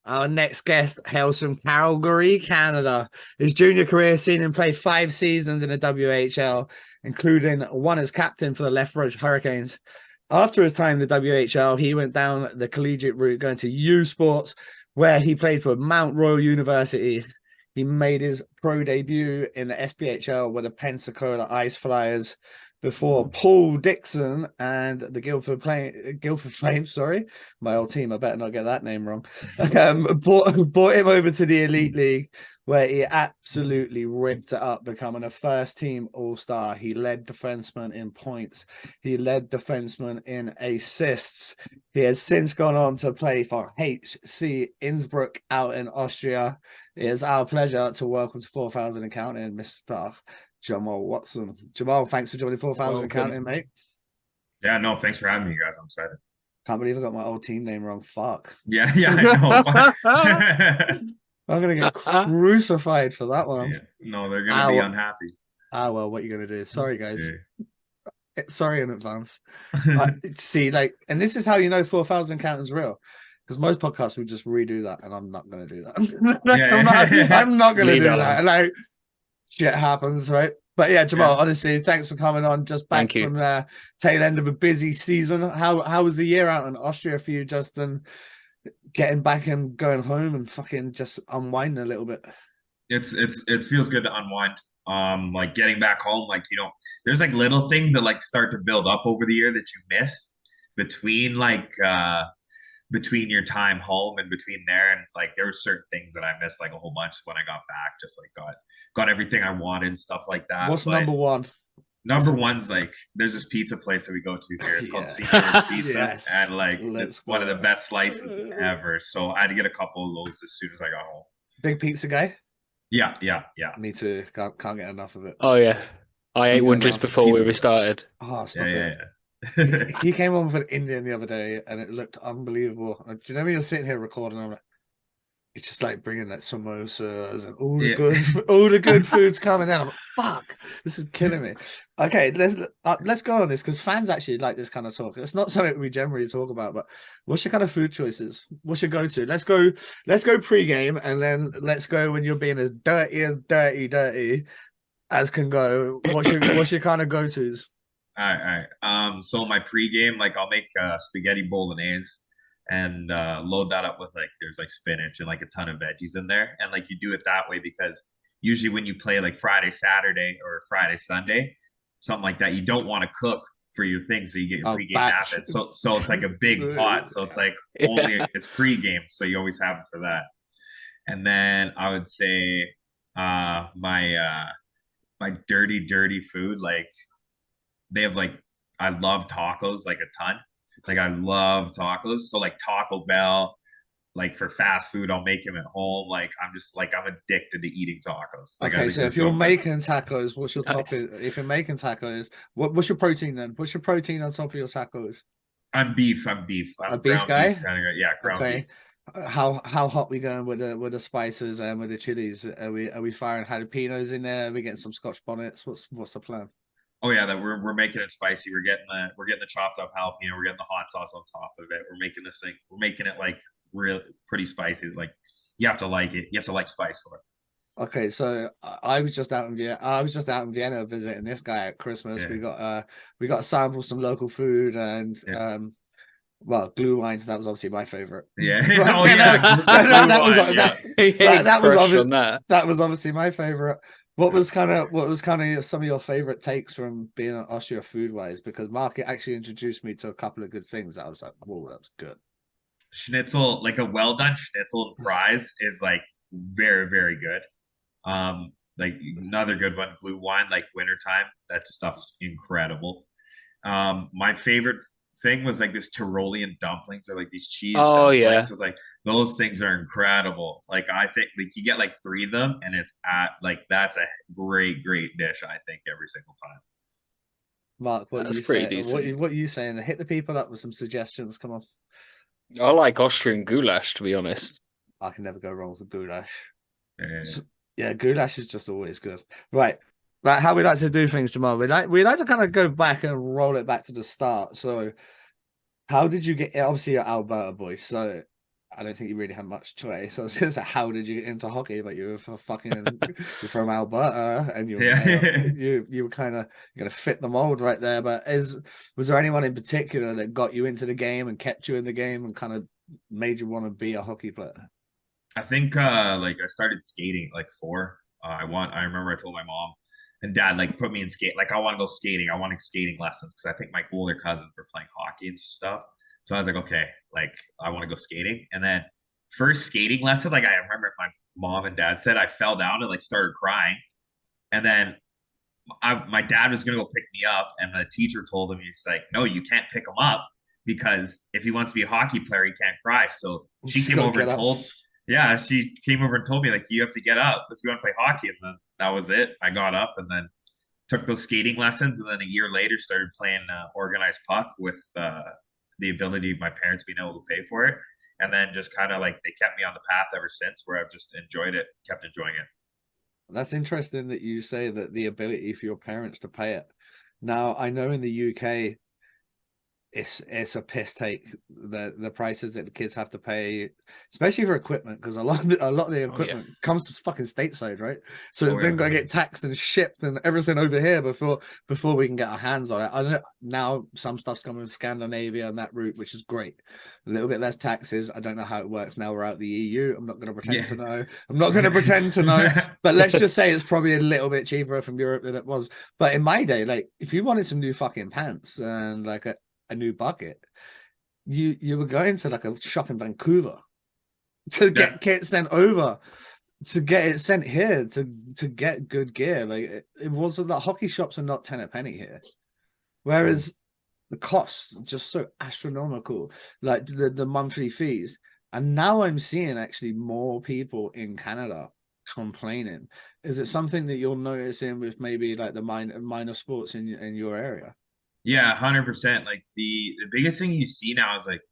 Our next guest hails from Calgary, Canada. His junior career seen him play 5 seasons in the WHL, including one as captain for the Lethbridge Hurricanes. After his time in the WHL, he went down the collegiate route, going to U Sports, where he played for Mount Royal University. He made his pro debut in the SPHL with the Pensacola Ice Flyers before Paul Dixon and the Guildford Flames, sorry, my old team. I better not get that name wrong. Brought him over to the Elite League, where he absolutely ripped it up, becoming a first-team All-Star. He led defensemen in points. He led defensemen in assists. He has since gone on to play for HC Innsbruck out in Austria. It is our pleasure to welcome to 4,000 and Counting, Mr. Jamal Watson. Jamal, thanks for joining 4,000 and Counting, mate. Yeah, no, thanks for having me, guys. I'm excited. Can't believe I got my old team name wrong. Fuck. Yeah, I know. I'm going to get crucified for that one. Yeah. No, they're going to be unhappy. Well, what are you going to do? Sorry, guys. Yeah. Sorry in advance. See, and this is how you know 4,000 Counting's real. Because most podcasts would just redo that, and I'm not going to do that. I'm not going to do that. Shit happens, right? But yeah, Jamal, honestly, thanks for coming on. Just back from the tail end of a busy season. How was the year out in Austria for you, Justin? Getting back and going home and fucking just unwinding a little bit. It feels good to unwind. Like getting back home, there's like little things that like start to build up over the year that you miss between between your time home and between there, and like there were certain things that I missed like a whole bunch when I got back. Just like got everything I wanted and stuff like that. What's number one? Number one's like there's this pizza place that we go to here. It's called Caesar's Pizza, and like it's one of the best slices ever. So I had to get a couple of those as soon as I got home. Big pizza guy. Yeah. Me too. Can't get enough of it. Oh yeah, I ate one just before we started. Oh, stop it. He came on with an Indian the other day, and it looked unbelievable. Do you know when you're sitting here recording? I'm like, it's just like bringing like samosas and all the good foods coming out. I'm like, fuck, this is killing me. Okay, let's go on this because fans actually like this kind of talk. It's not something we generally talk about, but what's your kind of food choices? What's your go-to? Let's go pre-game, and then let's go when you're being as dirty as can go. What's your kind of go-tos? All right. So my pregame, like I'll make spaghetti bolognese and load that up with like there's like spinach and like a ton of veggies in there, and like you do it that way because usually when you play like Friday, Saturday, or Friday, Sunday, something like that, you don't want to cook for your thing, so you get your pregame nap. So it's like a big pot, so it's like it's pregame, so you always have it for that. And then I would say my dirty food, like. They have like I love tacos like a ton. Like I love tacos. So like Taco Bell, like for fast food, I'll make them at home. Like I'm addicted to eating tacos. Like, okay, so if you're making tacos, what's your topping? If you're making tacos, what's your protein then? What's your protein on top of your tacos? I'm beef. I'm a beef guy. Ground beef. How hot we going with the spices and with the chilies? Are we firing jalapenos in there? Are we getting some Scotch bonnets? What's the plan? Oh yeah, that we're making it spicy. We're getting the chopped up jalapeno. We're getting the hot sauce on top of it. We're making this thing. We're making it like real pretty spicy. Like you have to like it. You have to like spice for it. Okay, so I was just out in Vienna. I was just out in Vienna visiting this guy at Christmas. Yeah. We got to sample some local food and well, glue wine. That was obviously my favorite. Yeah. That was obviously my favorite. What was kind of some of your favorite takes from being on Austria food wise? Because Mark actually introduced me to a couple of good things. I was like, whoa, that was good. Schnitzel, like a well done schnitzel and fries, is like very, very good. Like another good one, blue wine, like wintertime. That stuff's incredible. My favorite thing was like this Tyrolean dumplings, or like these cheese dumplings. Yeah. So like those things are incredible. Like I think like you get like 3 of them, and it's that's a great dish, I think, every single time. Mark, what are you saying? Hit the people up with some suggestions. Come on. I like Austrian goulash, to be honest. I can never go wrong with goulash. Yeah, goulash is just always good. Right. Like how we like to do things, Jamal. We like to kind of go back and roll it back to the start. So how did you get, obviously you're Alberta boy, so I don't think you really had much choice. I was going to say, how did you get into hockey? But you were fucking, you're from Alberta, and you were kind of going to fit the mold right there. But was there anyone in particular that got you into the game and kept you in the game and kind of made you want to be a hockey player? I think like I started skating at like 4. I remember I told my mom and dad like put me in skate. Like I want to go skating. I wanted skating lessons because I think my older cousins were playing hockey and stuff. So I was like, okay, like I want to go skating. And then first skating lesson, like I remember my mom and dad said I fell down and like started crying. And then my dad was gonna go pick me up, and the teacher told him, he's like, no, you can't pick him up because if he wants to be a hockey player, he can't cry. So she came over and she came over and told me like you have to get up if you want to play hockey. And then that was it. I got up and then took those skating lessons, and then a year later started playing organized puck with the ability of my parents being able to pay for it. And then just kind of like they kept me on the path ever since, where I've just enjoyed it, kept enjoying it. That's interesting that you say that the ability for your parents to pay it. Now, I know in the UK, it's a piss take, the prices that the kids have to pay, especially for equipment, because a lot of the equipment comes from fucking stateside, right? So then got to get taxed and shipped and everything over here before we can get our hands on it. I know now some stuff's coming from Scandinavia and that route, which is great. A little bit less taxes. I don't know how it works now we're out the EU. I'm not going to pretend to know. I'm not going to pretend to know. But let's just say it's probably a little bit cheaper from Europe than it was. But in my day, like if you wanted some new fucking pants and like a new bucket, you were going to like a shop in Vancouver to get kit sent over, to get it sent here, to get good gear. Like it wasn't that hockey shops are not 10 a penny here, whereas the costs are just so astronomical, like the monthly fees. And now I'm seeing actually more people in Canada complaining. Is it something that you're noticing with maybe like the minor sports in your area? Yeah, 100%. Like the biggest thing you see now is like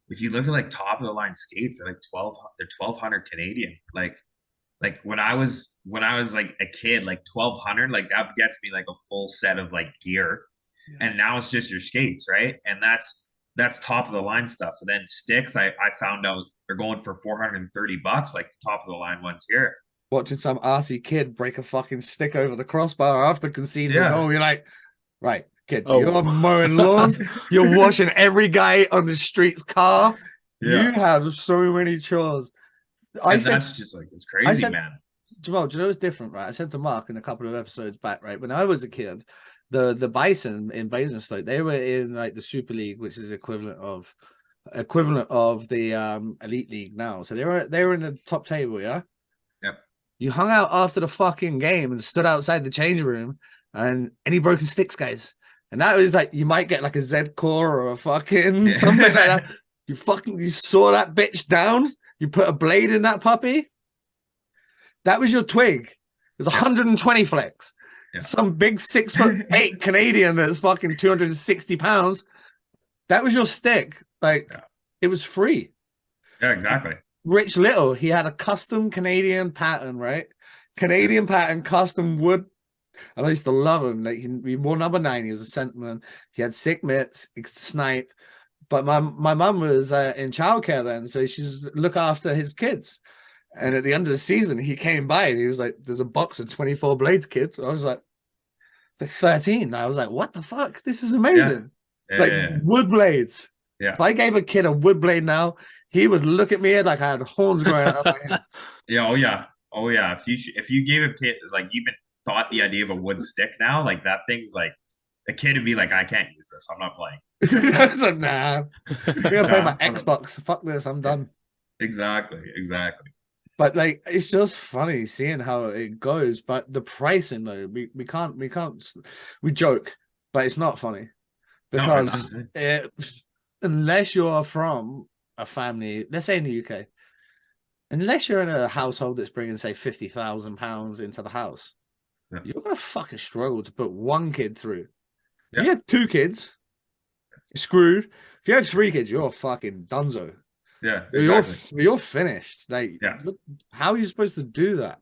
if you look at like top of the line skates, they're like 1,200 Canadian. Like when I was like a kid, like 1,200, like that gets me like a full set of like gear. Yeah. And now it's just your skates, right? And that's top of the line stuff. And then sticks, I found out they're going for $430, like the top of the line ones here. Watching some arsey kid break a fucking stick over the crossbar after conceding a goal, you're like, right. Kid, you're mowing lawns. You're washing every guy on the street's car. Yeah. You have so many chores. That's just like it's crazy, man. Jamal, do you know what's different, right? I said to Mark in a couple of episodes back, right? When I was a kid, the Bison in Basingstoke, they were in like the Super League, which is equivalent of the Elite League now. So they were in the top table, yeah. Yep. You hung out after the fucking game and stood outside the changing room, and any broken sticks, guys. And that was like, you might get like a Z core or a fucking something like that. You saw that bitch down. You put a blade in that puppy. That was your twig. It was 120 flex. Yeah. Some big 6'8" Canadian that's fucking 260 pounds. That was your stick. Like it was free. Yeah, exactly. Rich Little, he had a custom Canadian pattern, right? Canadian pattern, custom wood. And I used to love him. Like he wore number 9. He was a centerman. He had sick mitts. He could snipe. But my mum was in childcare then, so she's look after his kids. And at the end of the season, he came by and he was like, "There's a box of 24 blades, kid." I was like, "It's like 13." I was like, "What the fuck? This is amazing!" Wood blades. Yeah. If I gave a kid a wood blade now, he would look at me like I had horns growing out of my head. Yeah. Oh yeah. If you gave a kid like even thought the idea of a wood stick now, like that thing's like a kid would be like, I can't use this. I'm not playing. I was like, nah. I'm gonna play my Xbox. Fuck this. I'm done. Exactly. But like, it's just funny seeing how it goes. But the pricing though, we joke, but it's not funny because unless you're from a family, let's say in the UK, unless you're in a household that's bringing say £50,000 into the house. Yeah. You're gonna fucking struggle to put one kid through. Yeah. If you have 2 kids, you're screwed. If you have 3 kids, you're fucking dunzo. Yeah, exactly. You're finished. Like, look, how are you supposed to do that?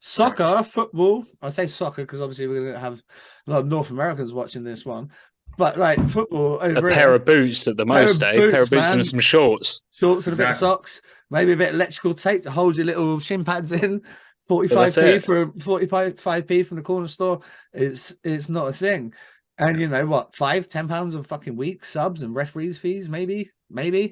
Soccer, football. I say soccer because obviously we're gonna have a lot of North Americans watching this one. But like football, a pair of boots at the most, pair of boots and some shorts. Shorts and a bit of socks. maybe a bit of electrical tape to hold your little shin pads in. That's 45p it. for 45p from the corner store. It's not a thing. And you know what? £5-10 a fucking week subs and referees fees, maybe.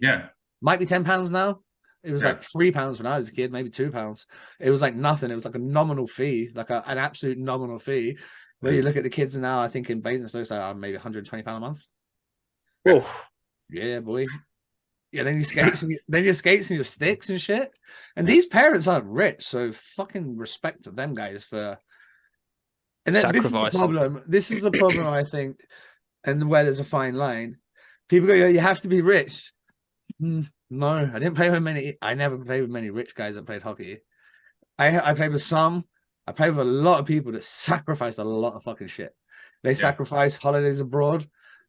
Yeah. Might be £10 now. It was Yeah. like £3 when I was a kid, maybe £2. It was like nothing. It was like a nominal fee, like an absolute nominal fee. When you look at the kids now, I think in Basingstoke, it's like maybe £120 a month. Oh, Yeah, boy. Yeah, then your skates and your skates and your sticks and shit. And these parents aren't rich, so fucking respect to them guys for. And then this is the sacrificing. problem. This is the problem, I think, and where there's a fine line. People go, you have to be rich. No, I didn't play with many. I never played with many rich guys that played hockey. I played with some. I played with a lot of people that sacrificed a lot of fucking shit. They sacrificed holidays abroad.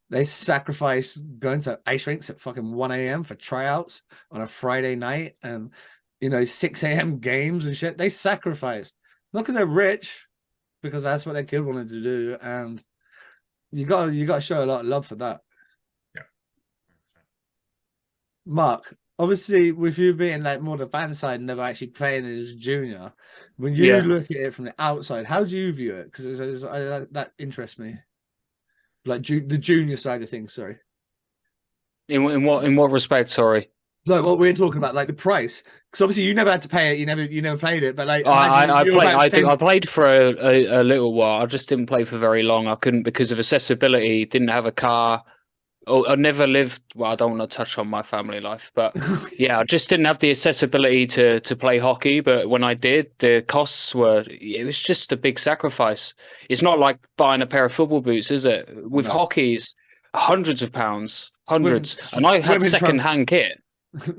They sacrifice going to ice rinks at fucking 1 a.m. for tryouts on a Friday night and, 6 a.m. games and shit. They sacrificed. Not because they're rich, because that's what their kid wanted to do. And you got to show a lot of love for that. Yeah. Mark, obviously, with you being like more the fan side and never actually playing as junior, when you look at it from the outside, how do you view it? Because that interests me. Like the junior side of things, sorry. In what respect? Sorry. Like what we're talking about, like the price. Because obviously you never had to pay it. You never played it. But like I played for a little while. I just didn't play for very long. I couldn't because of accessibility. Didn't have a car. Oh, I never lived. Well, I don't want to touch on my family life, but yeah, I just didn't have the accessibility to play hockey. But when I did, the costs it was just a big sacrifice. It's not like buying a pair of football boots, is it? With hockey, it's hundreds of pounds, hundreds. And I had second-hand kit.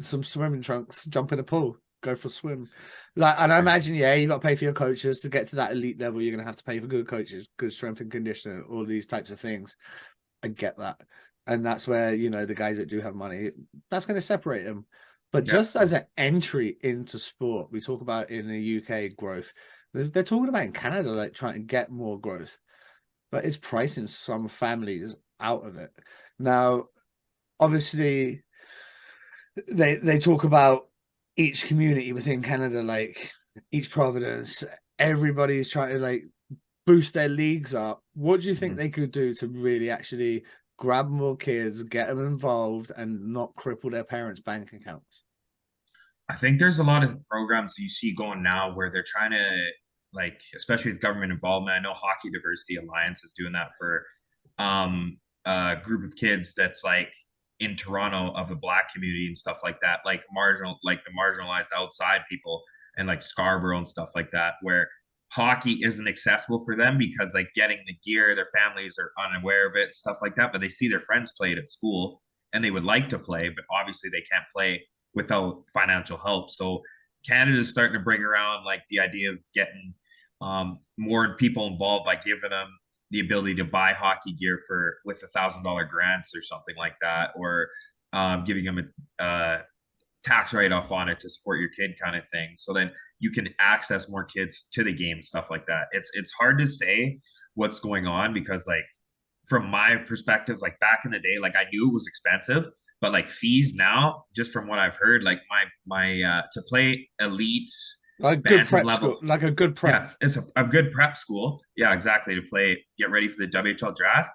Some swimming trunks, jump in a pool, go for a swim. And I imagine, you got to pay for your coaches to get to that elite level. You're going to have to pay for good coaches, good strength and conditioning, all these types of things. I get that. And that's where, the guys that do have money, that's going to separate them. But just as an entry into sport, we talk about in the UK growth, they're talking about in Canada, like trying to get more growth, but it's pricing some families out of it. Now, obviously, they talk about each community within Canada, like each province, everybody's trying to like boost their leagues up. What do you think they could do to really actually grab more kids, get them involved, and not cripple their parents' bank accounts? I think there's a lot of programs you see going now where they're trying to, like, especially with government involvement. I know Hockey Diversity Alliance is doing that for a group of kids that's like in Toronto of the Black community and stuff like that, like the marginalized outside people and like Scarborough and stuff like that, where hockey isn't accessible for them because like getting the gear, their families are unaware of it and stuff like that, but they see their friends play it at school and they would like to play, but obviously they can't play without financial help. So Canada's starting to bring around like the idea of getting more people involved by giving them the ability to buy hockey gear with $1,000 grants or something like that, or giving them a tax write-off on it to support your kid kind of thing. So then you can access more kids to the game, stuff like that. It's hard to say what's going on because like from my perspective, like back in the day, like I knew it was expensive, but like fees now, just from what I've heard, like my to play elite like good prep level, school, like a good prep. Yeah, it's a good prep school. Yeah, exactly. To get ready for the WHL draft.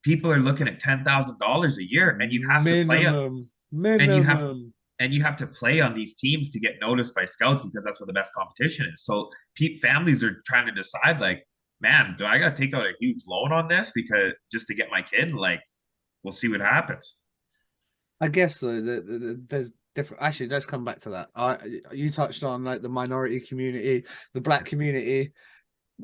People are looking at $10,000 a year, and you have to play and you have to play on these teams to get noticed by scouts because that's where the best competition is. So families are trying to decide, like, man, do I got to take out a huge loan on this because just to get my kid? Like, we'll see what happens. I guess there's different. Actually, let's come back to that. You touched on like the minority community, the Black community.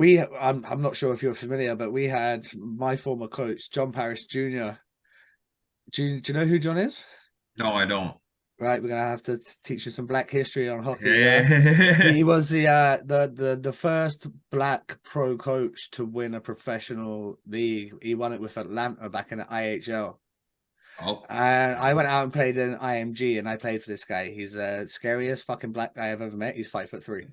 I'm not sure if you're familiar, but we had my former coach, John Parrish Jr. Do you know who John is? No, I don't. Right, we're gonna have to teach you some Black history on hockey. Yeah? He was the first Black pro coach to win a professional league. He won it with Atlanta back in the EIHL. Oh. And I went out and played in IMG, and I played for this guy. He's the scariest fucking Black guy I've ever met. He's 5'3".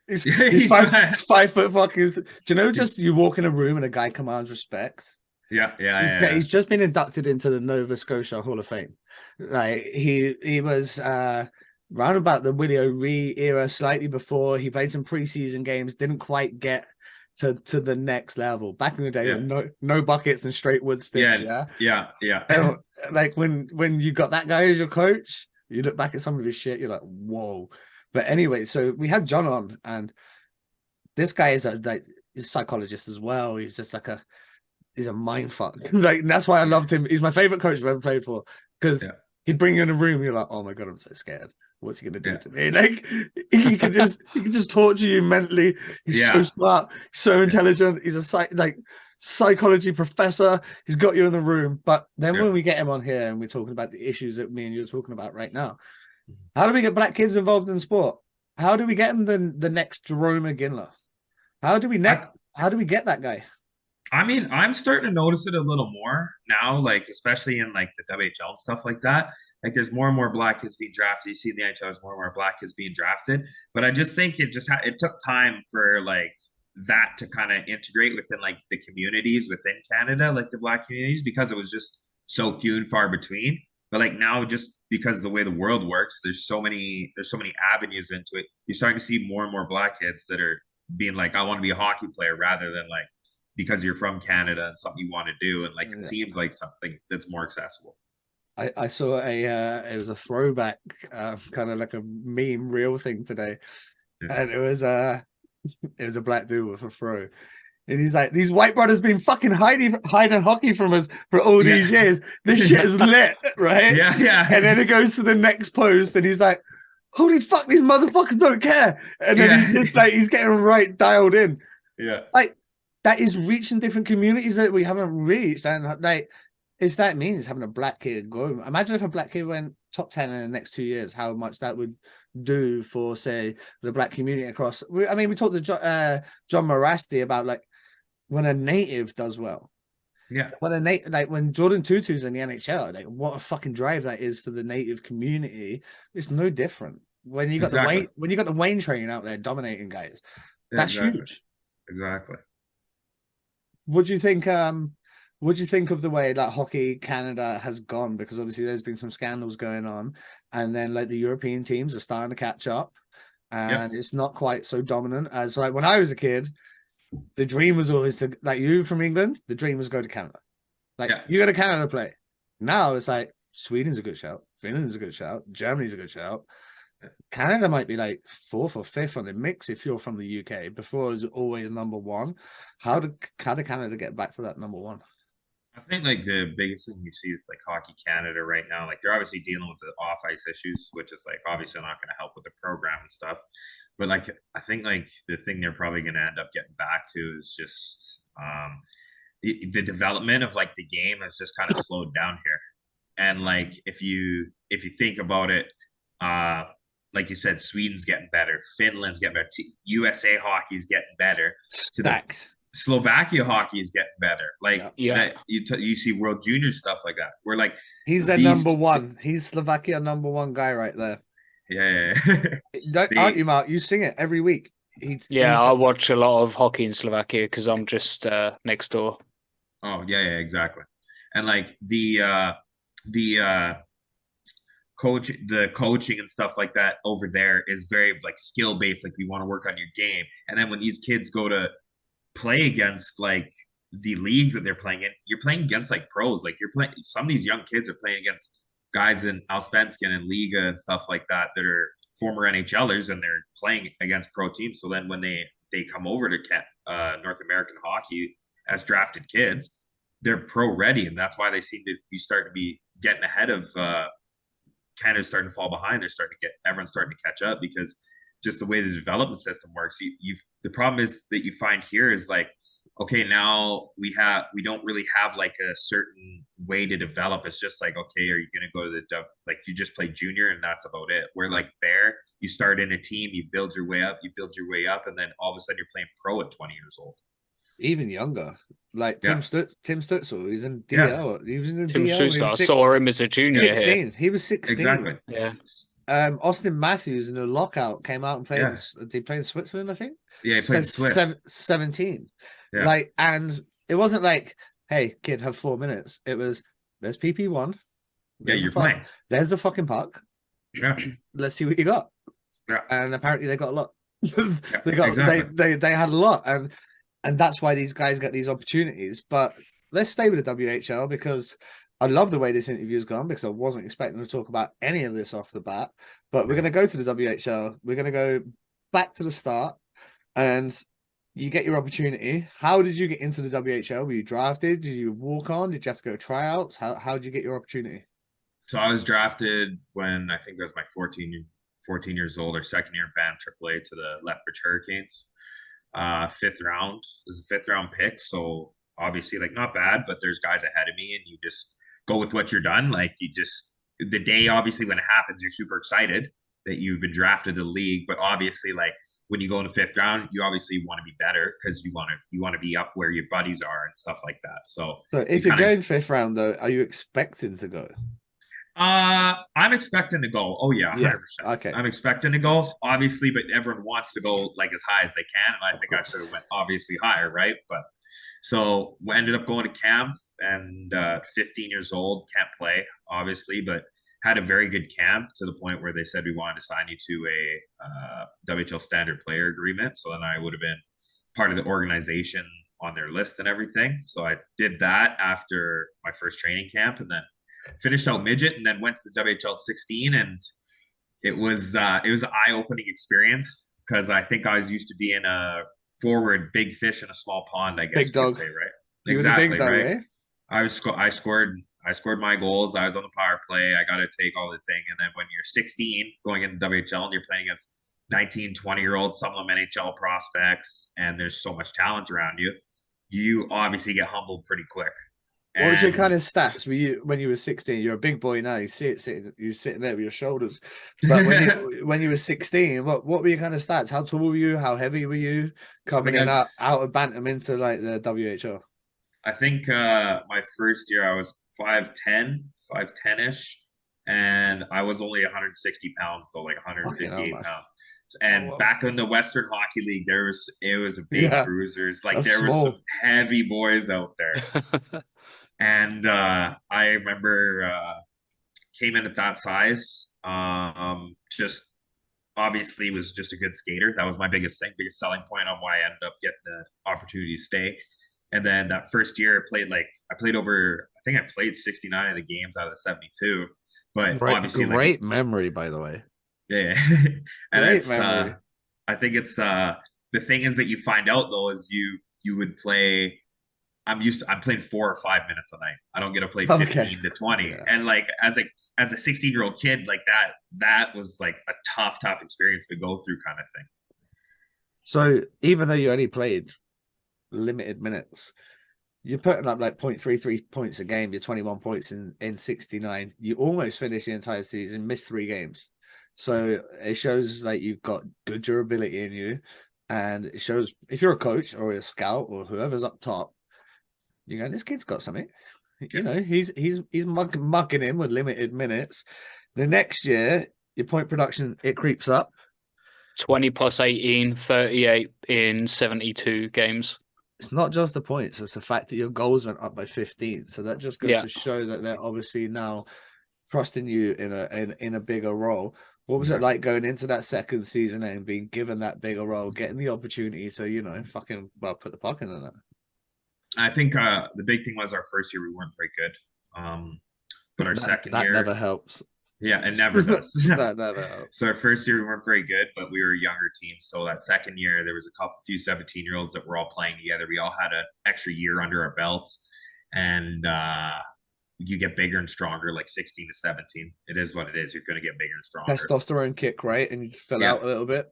He's 5 foot fucking. Do you know? Just you walk in a room and a guy commands respect. Yeah. He's just been inducted into the Nova Scotia Hall of Fame. Like he was round about the Willie O'Ree era, slightly before. He played some preseason games, didn't quite get to the next level. Back in the day, with no buckets and straight wood sticks. Yeah. And, like when you got that guy as your coach, you look back at some of his shit, you're like, whoa. But anyway, so we had John on, and this guy is he's a psychologist as well. He's just like he's a mind fuck. Like, that's why I loved him. He's my favorite coach I've ever played for, because he'd bring you in a room, you're like, oh my god, I'm so scared. What's he gonna do to me? Like, he could just torture you mentally. He's so smart, so intelligent. He's a psychology professor. He's got you in the room. But then when we get him on here and we're talking about the issues that me and you are talking about right now, how do we get black kids involved in sport? How do we get them the next Jerome McGinley? How do we get that guy? I mean, I'm starting to notice it a little more now, like especially in like the WHL and stuff like that. Like, there's more and more black kids being drafted. You see the NHL, there's more and more black kids being drafted. But I just think it took time for like that to kind of integrate within like the communities within Canada, like the black communities, because it was just so few and far between. But like now, just because the way the world works, there's so many avenues into it. You're starting to see more and more black kids that are being like, I want to be a hockey player, rather than like, because you're from Canada and something you want to do, and like it seems like something that's more accessible. I saw it was a throwback, kind of like a meme reel thing today, and it was a black dude with a throw, and he's like, these white brothers been fucking hiding hockey from us for all these years. This shit is lit, right? Yeah. And then it goes to the next post, and he's like, holy fuck, these motherfuckers don't care. And then he's just like, he's getting right dialed in. Yeah, like that is reaching different communities that we haven't reached, and like, if that means having a black kid go, imagine if a black kid went top 10 in the next 2 years, how much that would do for, say, the black community across. I mean, we talked to John Morasti about like when a native does well. Yeah. When Jordan Tutu's in the NHL, like what a fucking drive that is for the native community. It's no different. When you got the Wayne train out there dominating guys, that's huge. Exactly. What do you think? What do you think of the way that Hockey Canada has gone? Because obviously there's been some scandals going on, and then like the European teams are starting to catch up, and it's not quite so dominant as like when I was a kid. The dream was always to, like, you from England, the dream was go to Canada. Like, you go to Canada to play. Now it's like Sweden's a good shout, Finland's a good shout, Germany's a good shout. Canada might be like 4th or 5th on the mix if you're from the UK. Before it was always number 1. How did Canada get back to that number 1? I think like the biggest thing you see is like Hockey Canada right now. Like, they're obviously dealing with the off ice issues, which is like obviously not going to help with the program and stuff. But like, I think like the thing they're probably going to end up getting back to is just the development of like the game has just kind of slowed down here. And like, if you think about it, like you said, Sweden's getting better, Finland's getting better, USA hockey's getting better. Stacked. Slovakia hockey is getting better. Like, you see World Junior stuff like that. We're like, he's their number 1. He's Slovakia number 1 guy right there. Yeah. Aren't you, Mark? You sing it every week. I watch a lot of hockey in Slovakia because I'm just next door. Oh yeah, exactly. And like the coaching and stuff like that over there is very like skill based. Like, we want to work on your game. And then when these kids go to play against like the leagues that they're playing in, you're playing against like pros. Like, you're playing, some of these young kids are playing against guys in Allsvenskan and Liga and stuff like that are former NHLers, and they're playing against pro teams. So then when they come over to North American hockey as drafted kids, they're pro ready, and that's why they seem to be starting to be getting ahead of Canada's starting to fall behind. Everyone's starting to catch up, because just the way the development system works. The problem is that you find here is like, okay, now we don't really have like a certain way to develop. It's just like, okay, are you going to go to like you just play junior and that's about it. Where like there, you start in a team, you build your way up, and then all of a sudden you're playing pro at 20 years old. Even younger, like Tim Stutzel, he's in DL. He was in Tim DL. Stutzel, I saw him as a junior 16. here. He was 16. Exactly. Yeah. Austin Matthews in the lockout came out and played. They played in Switzerland, I think. Yeah, he played Swiss. 17. Yeah. Like, and it wasn't like, hey, kid, have 4 minutes. It was, there's PP1. You're playing. There's the fucking puck. Yeah. Let's see what you got. Yeah. And apparently they got a lot. Yeah, they had a lot, and that's why these guys get these opportunities. But let's stay with the WHL because I love the way this interview's gone because I wasn't expecting to talk about any of this off the bat. But we're going to go to the WHL. We're going to go back to the start, and you get your opportunity. How did you get into the WHL? Were you drafted? Did you walk on? Did you have to go tryouts? How did you get your opportunity? So I was drafted when I think I was my 14 years old, or second year in BAM AAA to the Lethbridge Hurricanes. Fifth round is a fifth round pick. So obviously, like, not bad, but there's guys ahead of me, and you just go with what you're done. Like, you just, the day, obviously, when it happens, you're super excited that you've been drafted to the league. But obviously, like, when you go in the fifth round, you obviously want to be better because you want to be up where your buddies are and stuff like that. So if you're going fifth round, though, are you expecting to go? I'm expecting to go. Oh yeah, 100%. Okay. I'm expecting to go, obviously, but everyone wants to go like as high as they can, and I think I should have went obviously higher, right? But so we ended up going to camp, and 15 years old, can't play, obviously, but had a very good camp to the point where they said we wanted to sign you to a WHL standard player agreement. So then I would have been part of the organization on their list and everything. So I did that after my first training camp, and then finished out midget, and then went to the WHL at 16, and it was an eye-opening experience because I think I was used to being a forward, big fish in a small pond, I guess big you dog. could say, right? You exactly, big dog, right? Eh? I scored my goals. I was on the power play. I got to take all the thing. And then when you're 16 going into WHL and you're playing against 19, 20-year-olds, some of them NHL prospects, and there's so much talent around you, you obviously get humbled pretty quick. What was your kind of stats? Were you when you were 16? You're a big boy now. You see it sitting. You're sitting there with your shoulders. But when you were 16, what were your kind of stats? How tall were you? How heavy were you? Coming in out of bantam into like the WHL. I think my first year I was 5'10", 5'10-ish, and I was only 160 pounds, so like 158 pounds. And back in the Western Hockey League, it was a big bruisers. Like, there were some heavy boys out there. And I remember came in at that size. Just obviously was just a good skater. That was my biggest selling point on why I ended up getting the opportunity to stay. And then that first year, I played over, I think I played 69 of the games out of the 72. But obviously, great memory, by the way. Yeah, and great memory. I think it's the thing is that you find out though is you would play. I'm playing 4 or 5 minutes a night. I don't get to play 15 to 20. Yeah. And like as a 16-year-old kid, like that was like a tough experience to go through, kind of thing. So even though you only played limited minutes, you're putting up like 0.33 points a game. You're 21 points in 69. You almost finished the entire season, missed 3 games. So it shows like you've got good durability in you. And it shows if you're a coach or a scout or whoever's up top, you go, this kid's got something. You know, he's mucking in with limited minutes. The next year, your point production, it creeps up. 20 plus 18, 38 in 72 games. It's not just the points, it's the fact that your goals went up by 15. So that just goes to show that they're obviously now trusting you in a bigger role. What was it like going into that second season and being given that bigger role, getting the opportunity to, you know, put the puck in there? I think the big thing was our first year we weren't very good. But our second year, that never helps. Yeah, it never does. That never helps. So our first year we weren't very good, but we were a younger team. So that second year there was a few 17-year-olds that were all playing together. We all had an extra year under our belts, and you get bigger and stronger, like 16 to 17. It is what it is. You're going to get bigger and stronger. Testosterone kick, right? And you just fill out a little bit.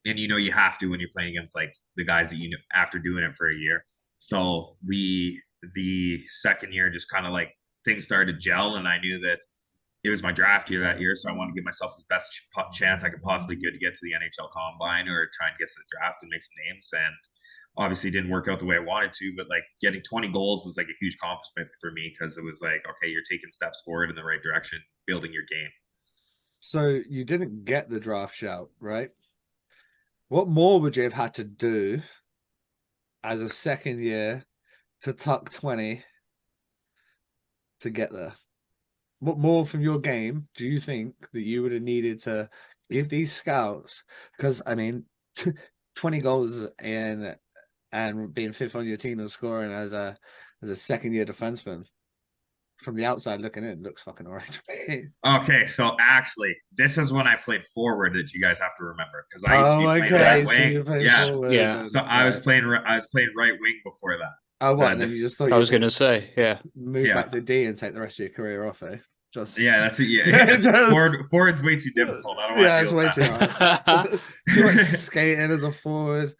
And you know you have to when you're playing against like the guys that you know after doing it for a year. So the second year just kind of like things started to gel, and I knew that it was my draft year that year, so I wanted to give myself the best chance I could possibly get to get to the NHL Combine or try and get to the draft and make some names. And obviously didn't work out the way I wanted to, but like getting 20 goals was like a huge accomplishment for me because it was like, okay, you're taking steps forward in the right direction, building your game. So you didn't get the draft shout, right? What more would you have had to do as a second year to tuck 20 to get there? what more from your game do you think that you would have needed to give these scouts? Because I mean, 20 goals and being fifth on your team and scoring as a second year defenseman from the outside looking in looks fucking alright to me. Okay, so actually, this is when I played forward that you guys have to remember because I used to be playing okay. right So you wing. played Yeah, forward. Yeah. And, so I was playing right wing before that. Oh, what? And then you just thought I was going to say, yeah. move back to D and take the rest of your career off, eh? Just Yeah, that's it. Yeah, just, forward's way too difficult. I don't yeah, want to it's deal way with too that. hard. Too much skating as a forward.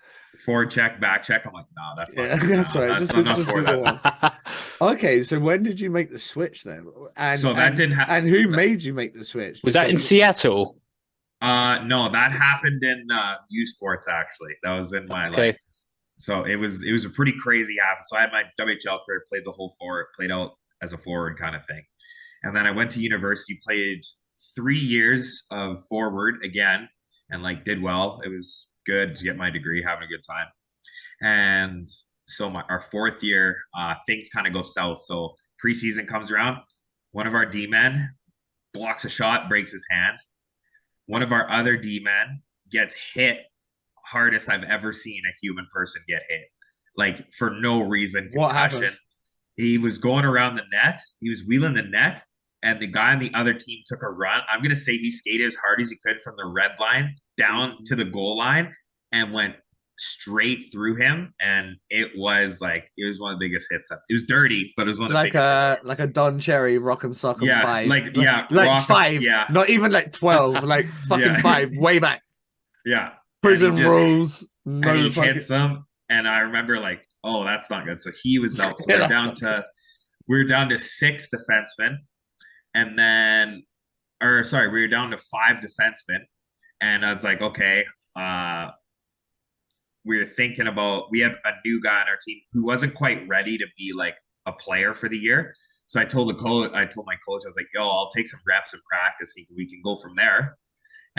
Forward check, back check. I'm like, no, that's not. Yeah, Nah, that's right. I'm not Just for do the that. one. Okay, so when did you make the switch then? And So that didn't happen. And who made you make the switch? Was that in Seattle? No, that happened in U Sports actually. That was in my Okay. So it was a pretty crazy happen. So I had my WHL career, played the whole forward, played out as a forward kind of thing. And then I went to university, played 3 years of forward again, and like did well. It was good to get my degree, having a good time. And so our fourth year, things kind of go south. So preseason comes around. One of our D men blocks a shot, breaks his hand. One of our other D men gets hit hardest I've ever seen a human person get hit, like for no reason. What happened? He was going around the net. He was wheeling the net, and the guy on the other team took a run. I'm gonna say he skated as hard as he could from the red line down to the goal line and went straight through him. And it was one of the biggest hits. It was dirty, but it was one of the biggest. Like a Don Cherry Rock'em Sock'em Yeah, 5. like 5. Yeah, Not even like 12. Like fucking 5. Way back. Yeah. Prison rules. No, and he hits them, and I remember like, oh, that's not good. So he was out. So we were down to 6 defensemen, and then, we were down to 5 defensemen, and I was like, okay, we were thinking about, we had a new guy on our team who wasn't quite ready to be like a player for the year. So I told my coach, I was like, yo, I'll take some reps in practice. We can go from there.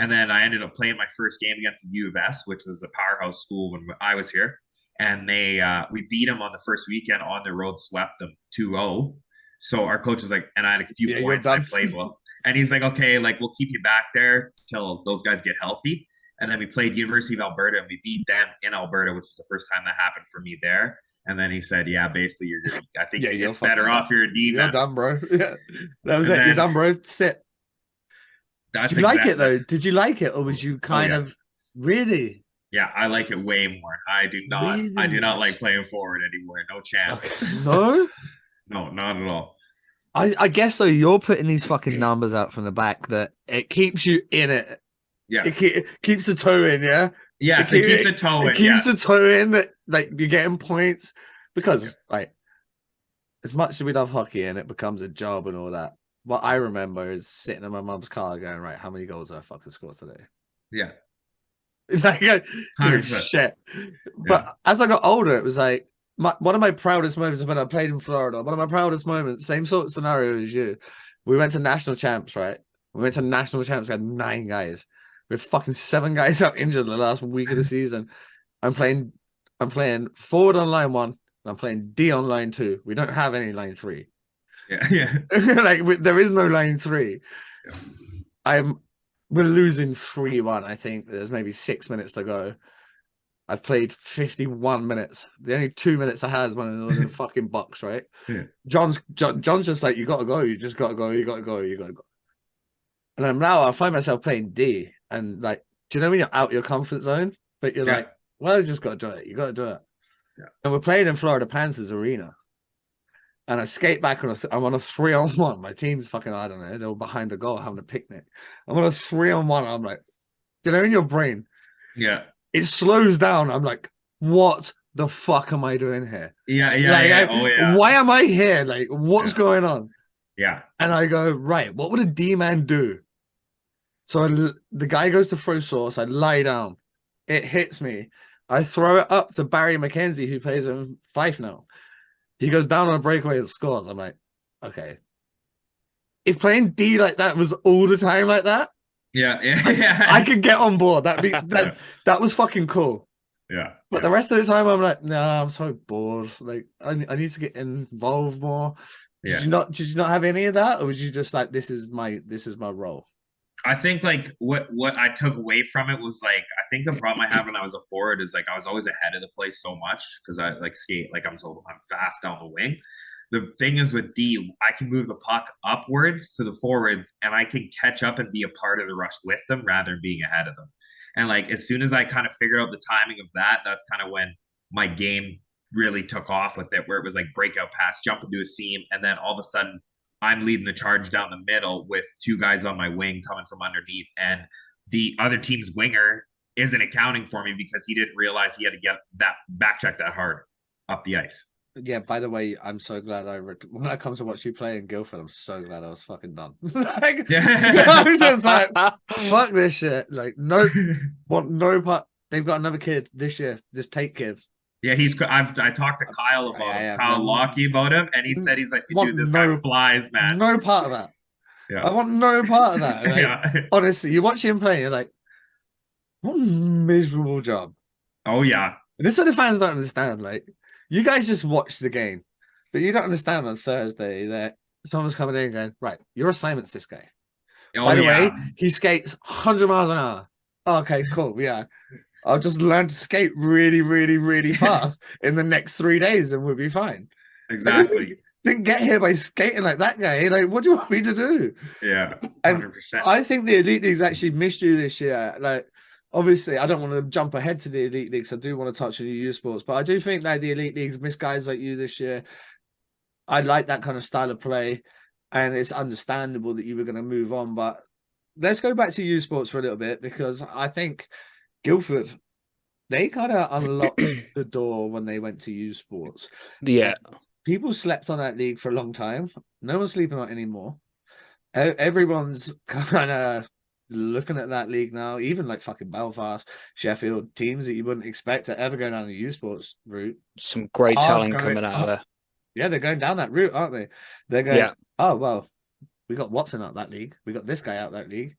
And then I ended up playing my first game against the U of S, which was a powerhouse school when I was here. And we beat them on the first weekend on the road, swept them 2-0. So our coach was like, and I had a few points, I played well. And he's like, okay, like we'll keep you back there till those guys get healthy. And then we played University of Alberta, and we beat them in Alberta, which was the first time that happened for me there. And then he said, yeah, basically I think it's better off you're a D. You're done, bro. Yeah. That was it. You're done, bro. Sit. Did you like it though? Did you like it, or was you kind of really? Yeah, I like it way more. I do not. Really? I do not like playing forward anymore. No chance. Okay. No, no, not at all. I guess though, you're putting these fucking numbers out from the back that it keeps you in it. Yeah, it keeps the toe in. Yeah, yeah, it keeps the toe in. It keeps the toe in. That like you're getting points because like as much as we love hockey and it becomes a job and all that. What I remember is sitting in my mum's car going, right, how many goals did I fucking score today? Yeah. Like, shit. But as I got older, it was like, one of my proudest moments when I played in Florida, one of my proudest moments, same sort of scenario as you. We went to national champs, right? We went to national champs. We had 9 guys. We had fucking 7 guys out injured the last week of the season. I'm playing forward on line 1, and I'm playing D on line 2. We don't have any line 3. Yeah. Like there is no line 3. Yeah. We're losing 3-1. I think there's maybe 6 minutes to go. I've played 51 minutes. The only 2 minutes I had when I was in the fucking box, right? Yeah. John's just like, you gotta go, you just gotta go, you gotta go. And I find myself playing D, and like, do you know when you're out your comfort zone, but you're like, well, you just gotta do it. You gotta do it. Yeah. And we're playing in Florida Panthers Arena. And I skate back I'm on a 3-on-1. My team's fucking, I don't know, they were behind the goal having a picnic. I'm on a 3-on-1. I'm like, you know, in your brain, yeah, it slows down. I'm like, what the fuck am I doing here? Yeah. Why am I here? Like, what's going on? Yeah. And I go, right, what would a D-man do? So the guy goes to throw sauce. I lie down. It hits me. I throw it up to Barry McKenzie, who plays in Fife now. He goes down on a breakaway and scores. I'm like, okay. If playing D like that was all the time like that, I could get on board. That was fucking cool. Yeah. But the rest of the time, I'm like, no, I'm so bored. Like, I need to get involved more. Yeah. Did you not have any of that, or was you just like, this is my role? I think like what I took away from it was like I think the problem I had when I was a forward is like I was always ahead of the play so much because I like skate like I'm fast down the wing. The thing is with D, I can move the puck upwards to the forwards and I can catch up and be a part of the rush with them rather than being ahead of them. And like as soon as I kind of figured out the timing of that, that's kind of when my game really took off with it, where it was like breakout pass, jump into a seam, and then all of a sudden I'm leading the charge down the middle with two guys on my wing coming from underneath, and the other team's winger isn't accounting for me because he didn't realize he had to get that back check that hard up the ice. Yeah, by the way, I'm so glad when I come to watch you play in Guildford, I'm so glad I was fucking done. Like, I was just like, fuck this shit. Like, no, want no part. They've got another kid this year, this Tate kid. Yeah, I talked to Kyle about him, Kyle Lockie about him, and he said he's like, dude, this guy flies, man. No part of that. Yeah. I want no part of that. Like, yeah. Honestly, you watch him play, you're like, what a miserable job. Oh yeah. And this is what the fans don't understand. Like, you guys just watch the game, but you don't understand on Thursday that someone's coming in and going, right, your assignment's this guy. By the way, he skates 100 miles an hour. Oh, okay, cool. Yeah. I'll just learn to skate really, really, really fast in the next 3 days and we'll be fine. Exactly. Didn't get here by skating like that guy. Like, what do you want me to do? Yeah, 100%. And I think the Elite Leagues actually missed you this year. Like, obviously, I don't want to jump ahead to the Elite Leagues. I do want to touch on the youth sports, but I do think that the Elite Leagues missed guys like you this year. I like that kind of style of play, and it's understandable that you were going to move on. But let's go back to youth sports for a little bit, because I think Guildford, they kind of unlocked the door when they went to youth sports. Yeah. People slept on that league for a long time. No one's sleeping on it anymore. Everyone's kind of looking at that league now, even like fucking Belfast, Sheffield, teams that you wouldn't expect to ever go down the youth sports route. Some great talent coming out of there. Yeah, they're going down that route, aren't they? They're going, oh, well, we got Watson out that league. We got this guy out that league.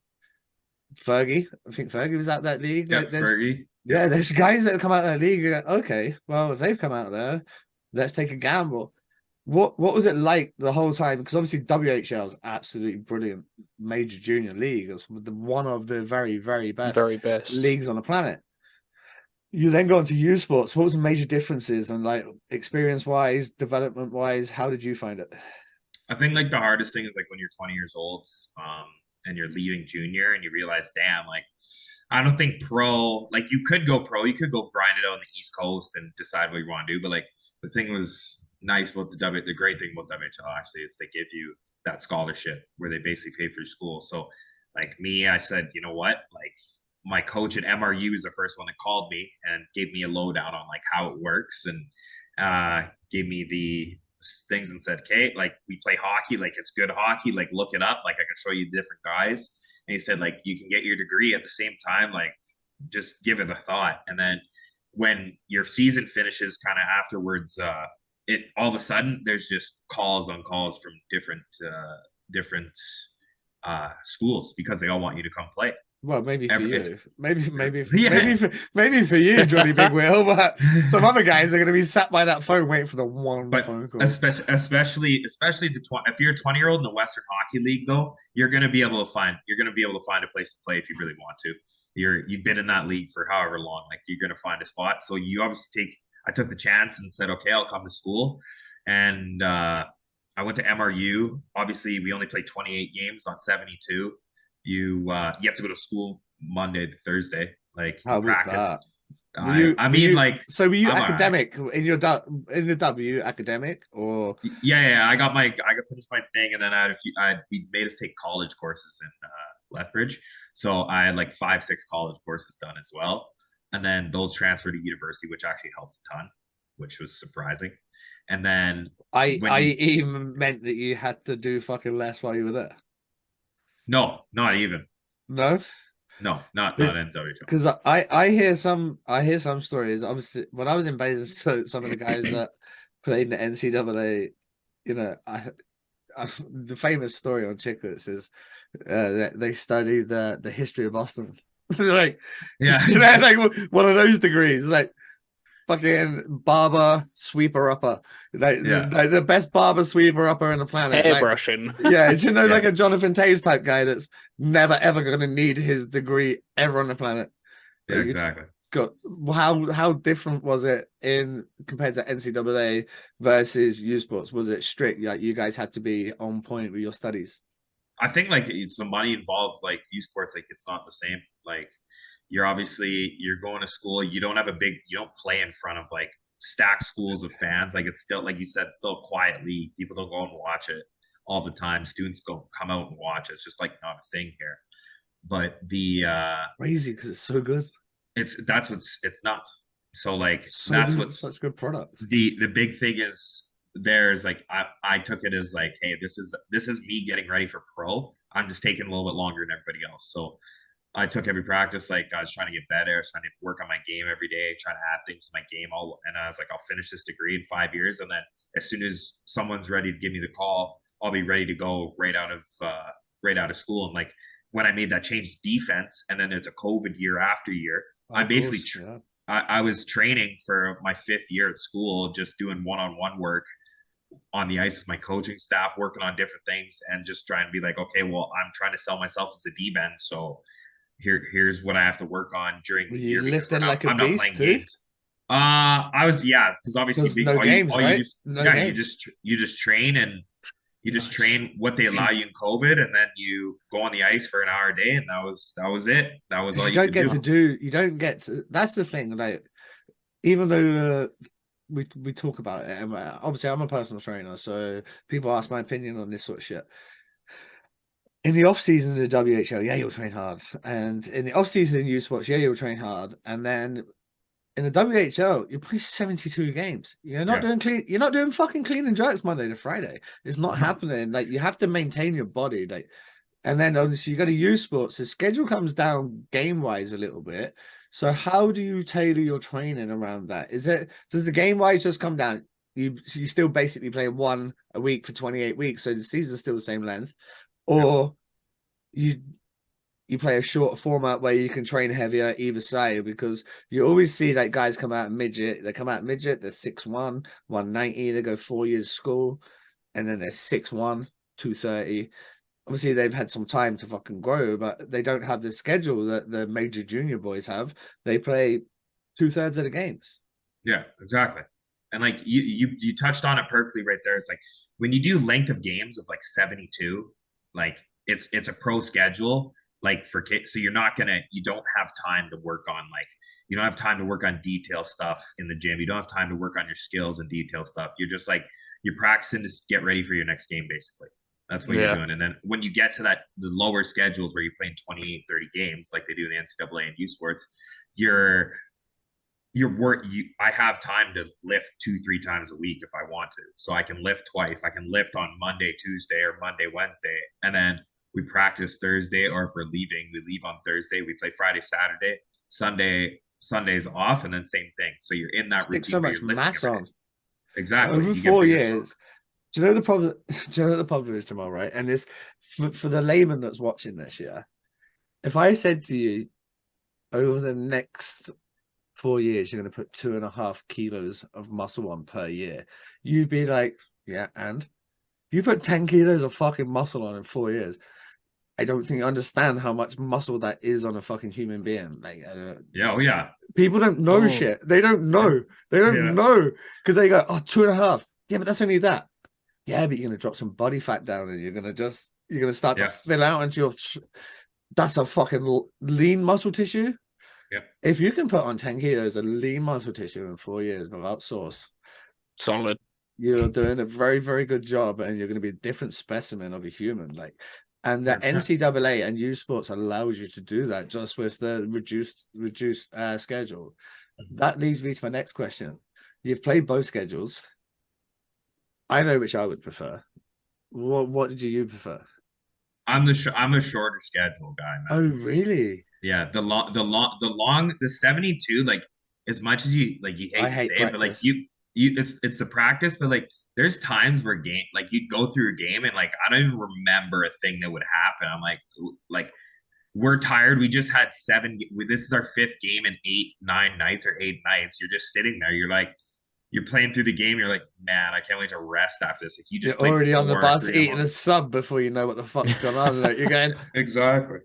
Fergie. I think Fergie was out that league. Yeah, like, Fergie. Yeah, there's guys that have come out of that league. You're like, okay, well, if they've come out there, let's take a gamble. What was it like the whole time? Because obviously WHL is absolutely brilliant major junior league. It's one of the very, very best leagues on the planet. You then go into youth sports. What was the major differences, and like experience-wise, development-wise, how did you find it? I think like the hardest thing is like when you're 20 years old and you're leaving junior and you realize, damn, like I don't think pro, like you could go pro, you could go grind it out on the East Coast and decide what you want to do. But like the thing was nice about the great thing about WHL actually is they give you that scholarship where they basically pay for your school. So like me, I said, you know what, like my coach at MRU is the first one that called me and gave me a lowdown on like how it works, and gave me the things and said, okay, like we play hockey, like it's good hockey, like look it up, like I can show you different guys. And he said, like, you can get your degree at the same time, like just give it a thought. And then when your season finishes kind of afterwards, it all of a sudden there's just calls on calls from different schools because they all want you to come play. Well, maybe for you, maybe for you, Johnny Big Wheel, but some other guys are going to be sat by that phone waiting for the one phone call. Especially if you're a 20-year-old in the Western Hockey League, though, you're going to be able to find a place to play if you really want to. You've been in that league for however long, like you're going to find a spot. So you obviously I took the chance and said, okay, I'll come to school, and I went to MRU. Obviously, we only played 28 games, not 72. You have to go to school Monday to Thursday, like how practice. Was that? So were you academic in your in the W academic or? Yeah. I got finished my thing, and then we made us take college courses in Lethbridge. So I had like 5-6 college courses done as well, and then those transferred to university, which actually helped a ton, which was surprising. And then I even meant that you had to do fucking less while you were there. No, not even. No, not in WHL. Because I hear some stories. Obviously, when I was in Basingstoke, some of the guys that played in the NCAA, you know, the famous story on Chicklets is they studied the history of Boston. Like, like one of those degrees. Like, fucking barber sweeper upper, like Yeah. the best barber sweeper upper on the planet. Like, Airbrushing. yeah, do you know, Yeah. like a Jonathan Taves type guy that's never ever going to need his degree ever on the planet. Yeah, Like, exactly. got how different was it in compared to NCAA versus U Sports? Was it strict? Like you guys had to be on point with your studies? I think like it's the money involved, like U Sports, like it's not the same. Like you're going to school, you don't you don't play in front of like stacked schools of fans. Like it's still, like you said, still a quiet league. People don't go and watch it all the time. Students come out and watch it. It's just like not a thing here. But the Crazy because it's so good. it's nuts. So like So that's good, what's such a good product. the big thing is. There's like I took it as like, hey, this is me getting ready for pro. I'm just taking a little bit longer than everybody else. So I took every practice, like I was trying to get better, I was trying to work on my game every day, trying to add things to my game. And I was like, I'll finish this degree in 5 years, and then as soon as someone's ready to give me the call, I'll be ready to go right out of school. And like when I made that change to defense, and then it's a COVID year after year, I basically I was training for my 5th year at school, just doing one-on-one work on the ice with my coaching staff, working on different things, and just trying to be like, okay, well, I'm trying to sell myself as a D-man, so here's what I have to work on during the year. Lifting like a I'm not beast playing too? games. I was, yeah, because obviously no games, right? you just train, and you just train what they allow you in COVID, and then you go on the ice for an hour a day, and that was it. That was all you don't get to do. You don't get to. That's the thing. Like, even though we talk about it, and obviously I'm a personal trainer, so people ask my opinion on this sort of shit. In the off season in the WHL, yeah, you'll train hard, and in the off season in U Sports, yeah, you'll train hard, and then in the WHL, you play 72 games. You're not doing clean. You're not doing fucking clean and jerks Monday to Friday. It's not happening. Like you have to maintain your body. Like, and then obviously you got to use sports. The schedule comes down game wise a little bit. So how do you tailor your training around that? Does the game wise just come down? You still basically play one a week for 28 weeks, so the season's still the same length, or you play a short format where you can train heavier either side, because you always see that guys come out midget. They come out midget, they're 6'1", 190, they go 4 years school, and then they're 6'1", 230. Obviously, they've had some time to fucking grow, but they don't have the schedule that the major junior boys have. They play 2/3 of the games. Yeah, exactly. And like you touched on it perfectly right there. It's like when you do length of games of like 72, like it's a pro schedule, like for kids. So you don't have time to work on, like, you don't have time to work on detail stuff in the gym. You don't have time to work on your skills and detail stuff. You're just like, you're practicing to get ready for your next game, basically. That's what you're doing. And then when you get to the lower schedules where you're playing 28, 30 games like they do in the NCAA and U Sports, I have time to lift 2-3 times a week if I want to. So I can lift twice. I can lift on Monday, Tuesday, or Monday, Wednesday. And then we practice Thursday, or if we're leaving, we leave on Thursday. We play Friday, Saturday, Sunday's off, and then same thing. So you're in that routine. So much mass on. Exactly. Over 4 years. Do you know the problem? Do you know what the problem is, Jamal? Right, and this for the layman that's watching this, yeah. If I said to you, over the next 4 years, you're going to put 2.5 kilos of muscle on per year, you'd be like, yeah. And if you put 10 kilos of fucking muscle on in 4 years, I don't think you understand how much muscle that is on a fucking human being. Like, yeah. People don't know shit. They don't know. They don't know, because they go, 2.5. Yeah, but that's only that. Yeah, but you're going to drop some body fat down, and you're going to start to fill out into your. That's a fucking lean muscle tissue. Yep. If you can put on 10 kilos of lean muscle tissue in 4 years without sauce, solid. You're doing a very, very good job, and you're going to be a different specimen of a human. Like, and the NCAA and U Sports allows you to do that just with the reduced schedule. That leads me to my next question. You've played both schedules. I know which I would prefer. What did you prefer? I'm a shorter schedule guy, man. Oh, really? Yeah, the 72, like, as much as you hate to say it, but like it's the practice, but like there's times where you'd go through a game and like I don't even remember a thing that would happen. I'm like we're tired. We just had this is our 5th game in 8 nights or 8 nights. You're just sitting there. You're playing through the game. You're like, man, I can't wait to rest after this. Like, you just You're already on the bus 3 eating a sub before you know what the fuck's going on. Like, you're going, exactly.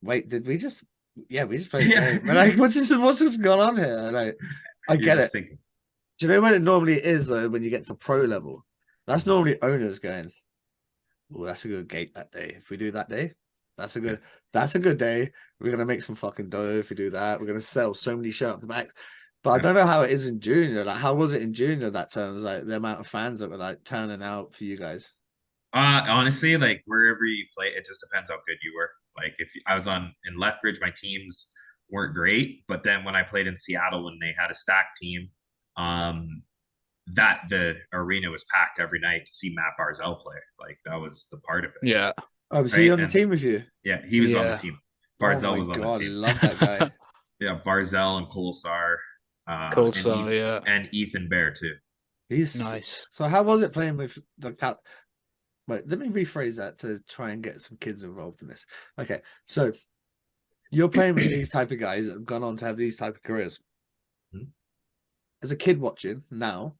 Wait, did we just? Yeah, we just played a game. And like, what's just going on here? Like, I get it. Thinking. Do you know when it normally is though? When you get to pro level, that's normally owners going, "Oh, that's a good gate that day. If we do that day, that's a good day. We're gonna make some fucking dough if we do that. We're gonna sell so many shirts back." But I don't know how it is in junior. Like, how was it in junior that terms? Like the amount of fans that were like turning out for you guys. Honestly, like wherever you play, it just depends how good you were. Like if I was in Lethbridge, my teams weren't great, but then when I played in Seattle, when they had a stacked team, that the arena was packed every night to see Matt Barzell play. Like that was the part of it. Yeah. Oh, was he on the team with you? Yeah, he was on the team. Barzell was on the team. I love that guy. Yeah, Barzell and Kolsar. And Ethan Bear too. He's nice. So how was it playing with the cat? Wait, let me rephrase that to try and get some kids involved in this. Okay, so you're playing with these type of guys that have gone on to have these type of careers. Mm-hmm. As a kid watching now,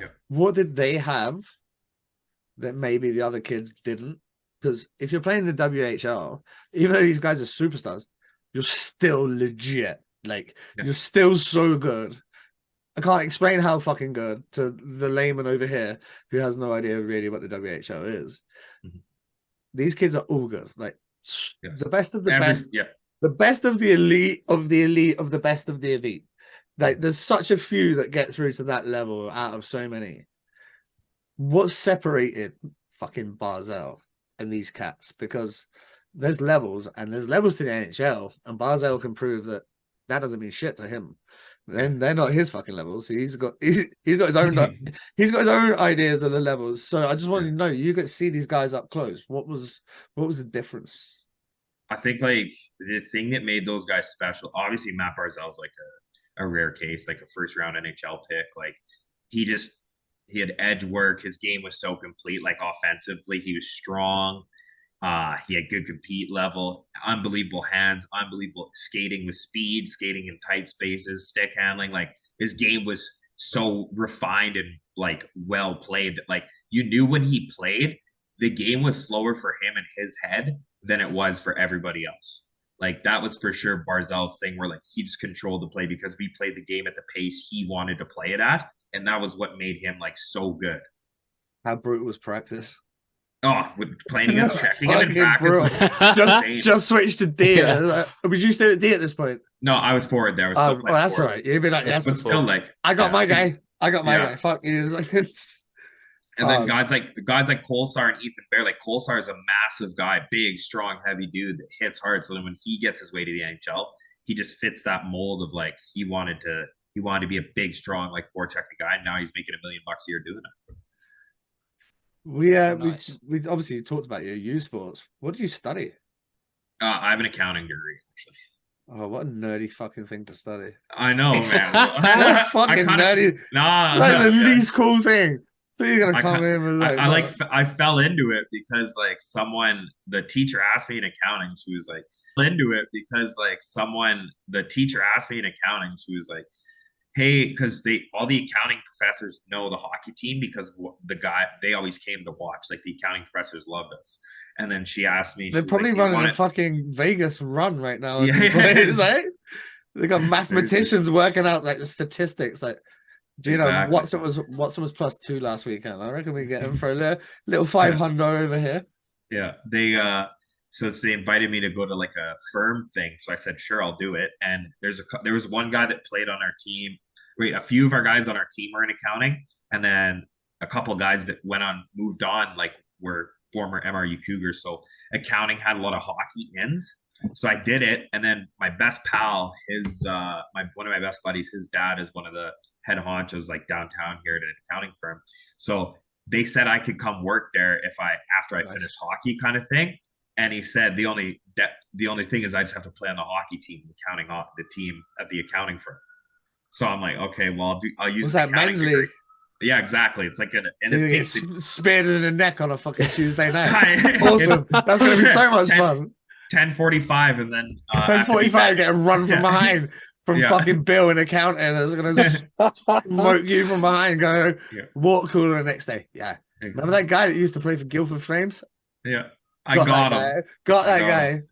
yeah. What did they have that maybe the other kids didn't? Because if you're playing the WHL, even though these guys are superstars, you're still legit. Like, you're still so good. I can't explain how fucking good to the layman over here who has no idea really what the WHL is. Mm-hmm. These kids are all good. Like, the best of the best. Yeah. The best of the elite of the elite of the best of the elite. Like, there's such a few that get through to that level out of so many. What separated fucking Barzell and these cats? Because there's levels, and there's levels to the NHL, and Barzell can prove that doesn't mean shit to him. Then they're not his fucking levels. He's got his own he's got his own ideas of the levels. So I just wanted to know, you get to see these guys up close. What was the difference? I think like the thing that made those guys special, obviously Matt Barzell's like a rare case, like a first round NHL pick. Like he had edge work. His game was so complete. Like offensively, he was strong. He had good compete level, unbelievable hands, unbelievable skating with speed, skating in tight spaces, stick handling. Like his game was so refined and like well played that like you knew when he played, the game was slower for him in his head than it was for everybody else. Like that was for sure Barzell's thing where like he just controlled the play because we played the game at the pace he wanted to play it at. And that was what made him like so good. How brutal was practice? Oh, with playing against checking him in practice. just switched to D. Yeah. Was you still at D at this point? No, I was forward there. I was still well, that's all right. You'd be like, yes, but still like I got my guy. I got my guy. Fuck you. Like, and then guys like Kolsar and Ethan Bear, like Kolsar is a massive guy, big, strong, heavy dude that hits hard. So then when he gets his way to the NHL, he just fits that mold of like he wanted to be a big, strong, like forechecking guy. And now he's making $1 million a year doing it. We obviously talked about your U Sports. What did you study? I have an accounting degree, actually. Oh, what a nerdy fucking thing to study! I know, man. What fucking nerdy. Like the least cool thing. So you're gonna come in with like I fell into it because like the teacher asked me in accounting. She was like, hey, because all the accounting professors know the hockey team because they always came to watch. Like the accounting professors loved us. And then she asked me, they're probably running a fucking Vegas run right now. Yeah. Like, they got mathematicians working out like the statistics. Like, do you know Watson was +2 last weekend? I reckon we get him for a little 500 over here. Yeah, they invited me to go to like a firm thing. So I said, sure, I'll do it. And there was one guy that played on our team. A few of our guys on our team were in accounting, and then a couple of guys that moved on, like were former MRU Cougars. So accounting had a lot of hockey ins. So I did it, and then my best pal, one of my best buddies, his dad is one of the head honchos like downtown here at an accounting firm. So they said I could come work there after I finished hockey, kind of thing. And he said the only thing is I just have to play on the hockey team, the team at the accounting firm. So I'm like, okay, well, I'll use. Was that men's league? Yeah, exactly. It's like speared in the neck on a fucking Tuesday night. Awesome. That's gonna be so much fun. 10:45, and then 10:45, get a run from behind from Yeah. fucking Bill in accounting that's gonna smoke you from behind. Go water cooler the next day. Yeah, remember that guy that used to play for Guildford Flames? Yeah, I got him. Got that guy.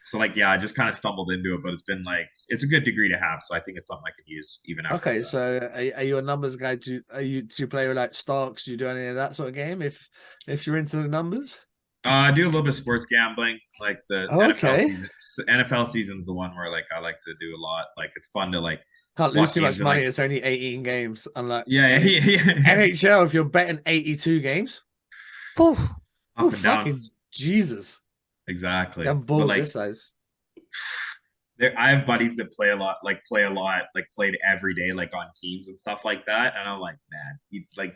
So like, yeah, I just kind of stumbled into it, but it's been like, it's a good degree to have. So I think it's something I could use even after. Okay, so are you a numbers guy? Do you play with like stocks? Do you do any of that sort of game? If you're into the numbers, I do a little bit of sports gambling, like the NFL season. NFL season's the one where like I like to do a lot. Like it's fun to like can't lose too much money. Like, it's only 18 games. Unlike yeah. NHL, if you're betting 82 games, up and fucking down. Jesus. Exactly. Them balls this size. I have buddies that play a lot, like played every day, like on teams and stuff like that. And I'm like, man,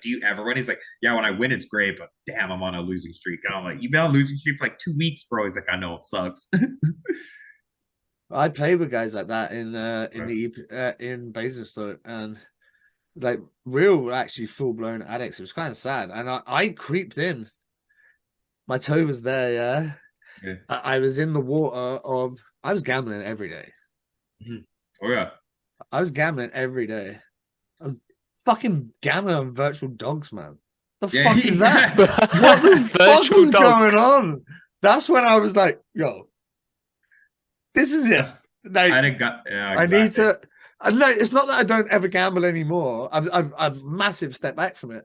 do you ever win? He's like, yeah, when I win, it's great, but damn, I'm on a losing streak. And I'm like, you've been on a losing streak for like 2 weeks, bro. He's like, I know it sucks. I played with guys like that in Basingstoke, and like real, actually full blown addicts. It was kind of sad, and I creeped in. My toe was there, yeah. I was in the water I was gambling every day. Oh yeah. I was gambling every day. I was fucking gambling on virtual dogs, man. The fuck is that? What the fuck is going on? That's when I was like, yo, this is it. Like, I need to. No, it's not that I don't ever gamble anymore. I've massive step back from it.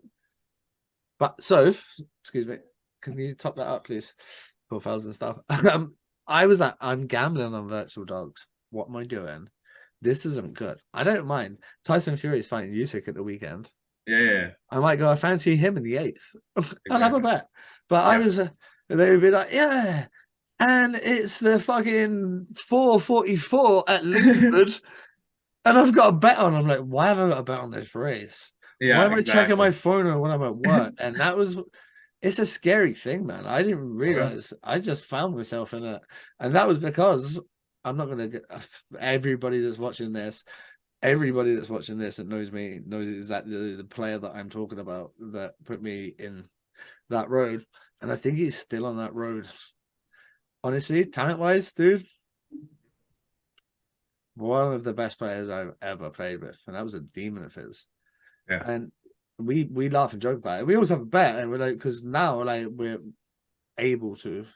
But so, excuse me, can you top that up, please? Profiles and stuff. I was like, I'm gambling on virtual dogs. What am I doing? This isn't good. I don't mind. Tyson Fury is fighting Usyk at the weekend. Yeah. I might go, I fancy him in the 8th. I'll have a bet. But I was, they would be like, yeah. And it's the fucking 4:44 at Liverpool. And I've got a bet on. I'm like, why have I got a bet on this race? Yeah, why am I checking my phone when I'm at work? And that was... It's a scary thing, man. I didn't realize. I just found myself in it, and that was because I'm not gonna get everybody that's watching this. Everybody that's watching this that knows me knows exactly the player that I'm talking about that put me in that road, and I think he's still on that road. Honestly, talent-wise, dude, one of the best players I've ever played with, and that was a demon of his. Yeah, and. We laugh and joke about it. We always have a bet, and we're like, because now like we're able to,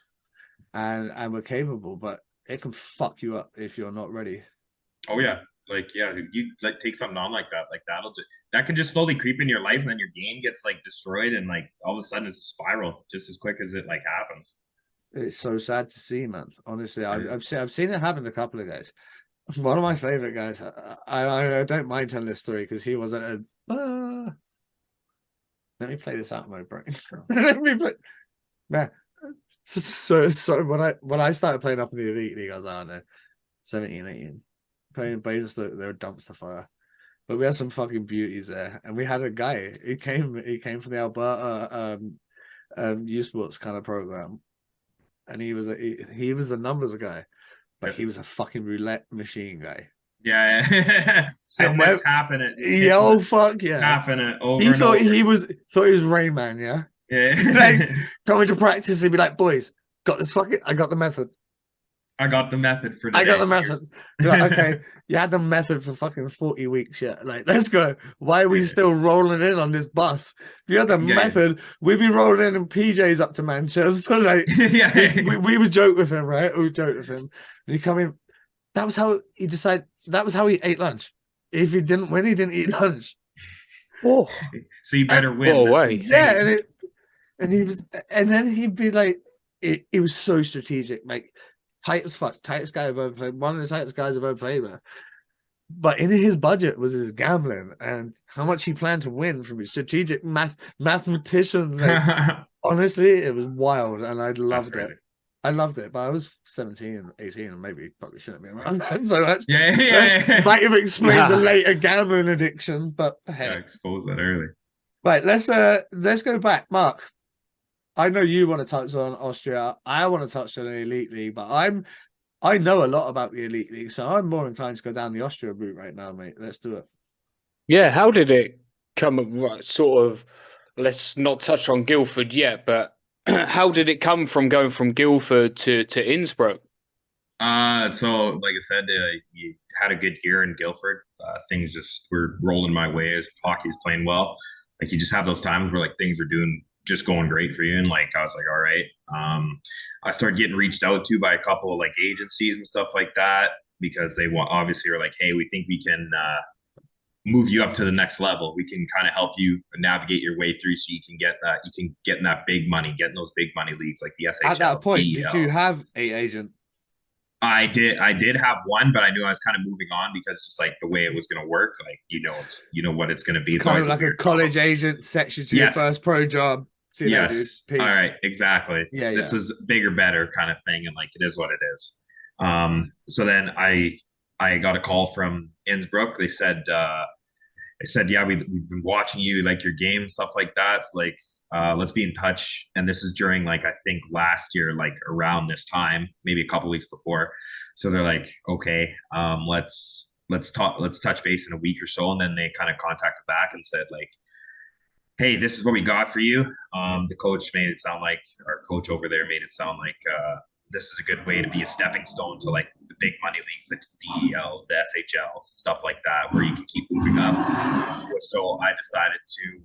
and we're capable, but it can fuck you up if you're not ready. Oh yeah, you like take something on like that can just slowly creep in your life, and then your game gets like destroyed, and like all of a sudden it's a spiral just as quick as it like happens. It's so sad to see, man. Honestly, I've seen it happen to a couple of guys. One of my favorite guys. I don't mind telling this story because he wasn't a. Let me play this out of my brain. Let me play. Man, so when I started playing up in the Elite League, I was, I don't know, 17, 18. Playing Basingstoke, they were dumpster fire. But we had some fucking beauties there. And we had a guy, he came from the Alberta U Sports kind of program. And he was a numbers guy, but he was a fucking roulette machine guy. Yeah, sitting there tapping it. Yeah, oh fuck yeah, tapping it over. He thought he was Rain Man, yeah. Like coming to practice, he'd be like, "Boys, got this fucking. I got the method. I got the method for. I got the method. Like, okay, you had the method for fucking 40 weeks, yeah. Like, let's go. Why are we still rolling in on this bus? If you had the method, we'd be rolling in PJs up to Manchester. Like, we would joke with him, right? We would joke with him, and he come in. That was how he decided. That was how he ate lunch. If he didn't win, he didn't eat lunch. Oh, so you better win. Oh, way. Yeah, and then he'd be like, it was so strategic, like tight as fuck, tightest guy I've ever played, one of the tightest guys I've ever played with. But in his budget was his gambling and how much he planned to win from his strategic mathematician. Like, honestly, it was wild, and I loved it. I loved it, but I was 17, 18, and maybe probably shouldn't be around that so much. Yeah. Might have explained the later gambling addiction, but hey. Expose that early. Right, let's go back. Mark, I know you want to touch on Austria. I want to touch on the Elite League, but I know a lot about the Elite League, so I'm more inclined to go down the Austria route right now, mate. Let's do it. Yeah, how did it come? Sort of. Let's not touch on Guildford yet, but how did it come from going from Guildford to Innsbruck? So like I said, you had a good year in Guildford. Things just were rolling my way as hockey's playing well. Like you just have those times where like things are doing just going great for you, and like I was like, all right. I started getting reached out to by a couple of like agencies and stuff like that because they want obviously are like, hey, we think we can move you up to the next level. We can kind of help you navigate your way through so you can get that, you can get in that big money, get in those big money leagues like the SHL. At that point, EIHL. did you have a agent? I did have one, but I knew I was kind of moving on because just like the way it was going to work, like you know what it's going to be. It's kind of like a college agent sets you to your first pro job. See you later, dude. All right, exactly. Yeah, this is bigger, better kind of thing, and like it is what it is. So then I got a call from Innsbruck. They said, yeah, we've been watching you, like your game, stuff like that. So like, let's be in touch. And this is during like, I think last year, like around this time, maybe a couple weeks before. So they're like, okay, let's touch base in a week or so. And then they kind of contacted back and said like, hey, this is what we got for you. The coach made it sound like, our coach over there made it sound like, this is a good way to be a stepping stone to like the big money leagues, like the DEL, the SHL, stuff like that, where you can keep moving up. So I decided to.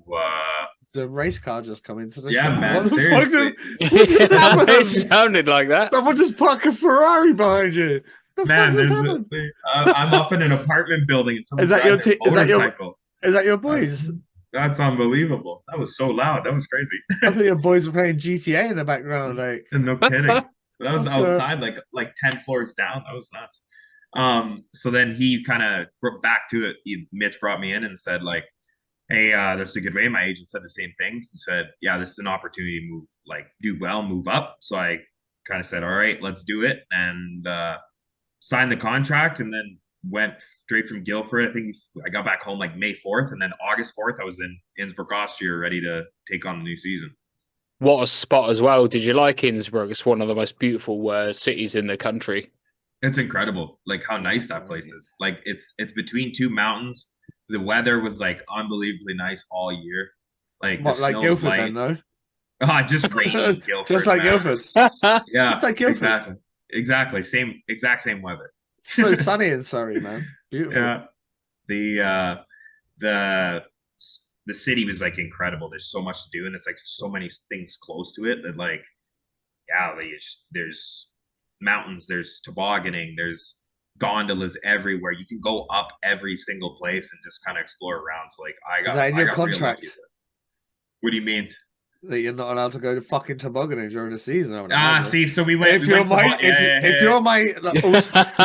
The race car just come into the show. Man, what seriously. It sounded like that. Someone just parked a Ferrari behind you. The fuck just happened? I'm up in an apartment building. And is that your boys? That's unbelievable. That was so loud. That was crazy. I thought your boys were playing GTA in the background. Like, no kidding. That was outside, like 10 floors down. That was nuts. So then he kind of broke back to it. Mitch brought me in and said, like, hey, this is a good way. My agent said the same thing. He said, yeah, this is an opportunity to move, like, do well, move up. So I kind of said, all right, let's do it. And signed the contract and then went straight from Guildford. I think I got back home like May 4th. And then August 4th, I was in Innsbruck, Austria, ready to take on the new season. What a spot as well. Did you like Innsbruck? It's one of the most beautiful cities in the country. It's incredible, like how nice that place is. Like it's between two mountains. The weather was like unbelievably nice all year. Like what, like Guildford then, though? Just rainy Guildford. Just like Guildford. Yeah, just like Guildford. Exactly. Exact same weather. So sunny in Surrey, man. Beautiful. Yeah. The city was like incredible. There's so much to do, and it's like so many things close to it that like, yeah, like there's mountains, there's tobogganing, there's gondolas everywhere. You can go up every single place and just kind of explore around. So like, is that in your contract? What do you mean? That you're not allowed to go to fucking tobogganing during the season. See, so we went. If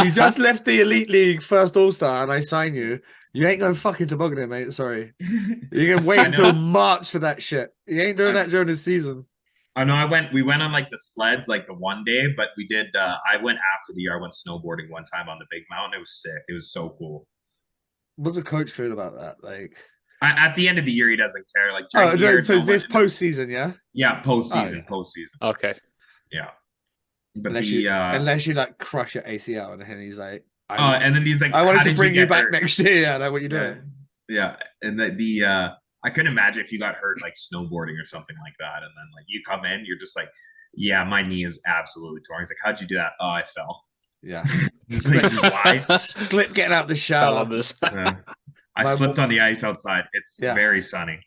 you just left the Elite League first All-Star and I sign you, you ain't going fucking tobogganing, mate. Sorry. You can wait until March for that shit. You ain't doing that during the season. I know we went on like the sleds like the one day, but we did, I went after the year. I went snowboarding one time on the big mountain. It was sick. It was so cool. What's the coach feel about that? Like, at the end of the year, he doesn't care. Like, so is this postseason, yeah? Yeah, postseason. Okay. Yeah. But unless you like crush your ACL, and then he's like, and then he's like, I wanted to bring you back next year. Yeah, like what you doing? Yeah, and I couldn't imagine if you got hurt like snowboarding or something like that, and then like you come in, you're just like, yeah, my knee is absolutely torn. He's like, how'd you do that? Oh, I fell. Yeah, slip getting out the shower. I slipped on the ice outside. It's very sunny.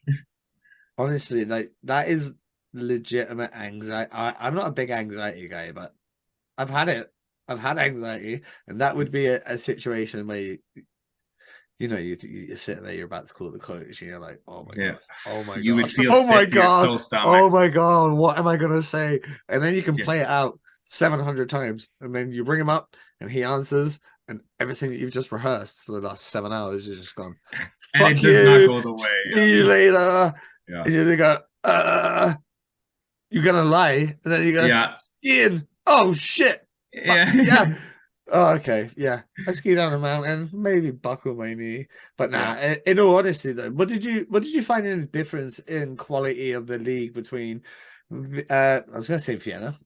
Honestly, like that is legitimate anxiety. I'm not a big anxiety guy, but I've had it. I've had anxiety, and that would be a situation where you're sitting there, you're about to call the coach, and you're like, oh my god, oh my god, you would feel oh my god, oh my god, what am I gonna say? And then you can play it out 700 times, and then you bring him up, and he answers, and everything that you've just rehearsed for the last 7 hours is just gone. And it does not go the way. See you later. Yeah. And you go, you're gonna lie, and then you go, skiing. Oh shit. Yeah. Oh, okay. Yeah. I ski down a mountain, maybe buckle my knee. But in all honesty though, what did you find any difference in quality of the league between I was gonna say Vienna.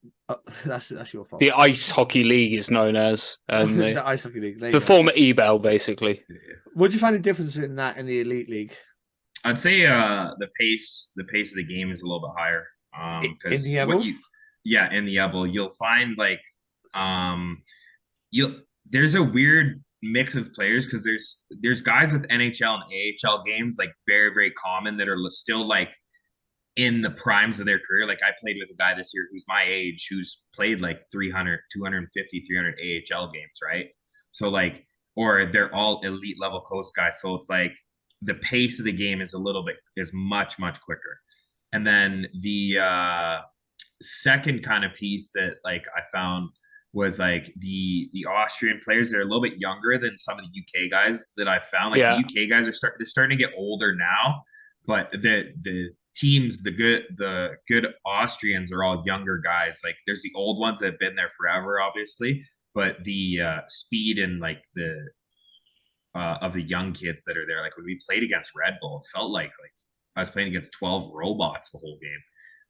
That's your fault. The Ice Hockey League is known as the Ice Hockey League. It's the former EIHL, basically. What do you find the difference between that and the Elite League? I'd say the pace of the game is a little bit higher. In the EIHL? In the EIHL, you'll find like there's a weird mix of players because there's guys with NHL and AHL games like very very common that are still like in the primes of their career. Like I played with a guy this year who's my age who's played like 300, 250, 300 AHL games, right? So like, or they're all elite level coast guys. So it's like the pace of the game is much much quicker. And then the second kind of piece that like I found was like the Austrian players. They're a little bit younger than some of the UK guys that I found. Like the UK guys they're starting to get older now, but the teams, the good Austrians are all younger guys. Like there's the old ones that have been there forever, obviously, but the speed and like the of the young kids that are there. Like when we played against Red Bull, it felt like I was playing against 12 robots the whole game.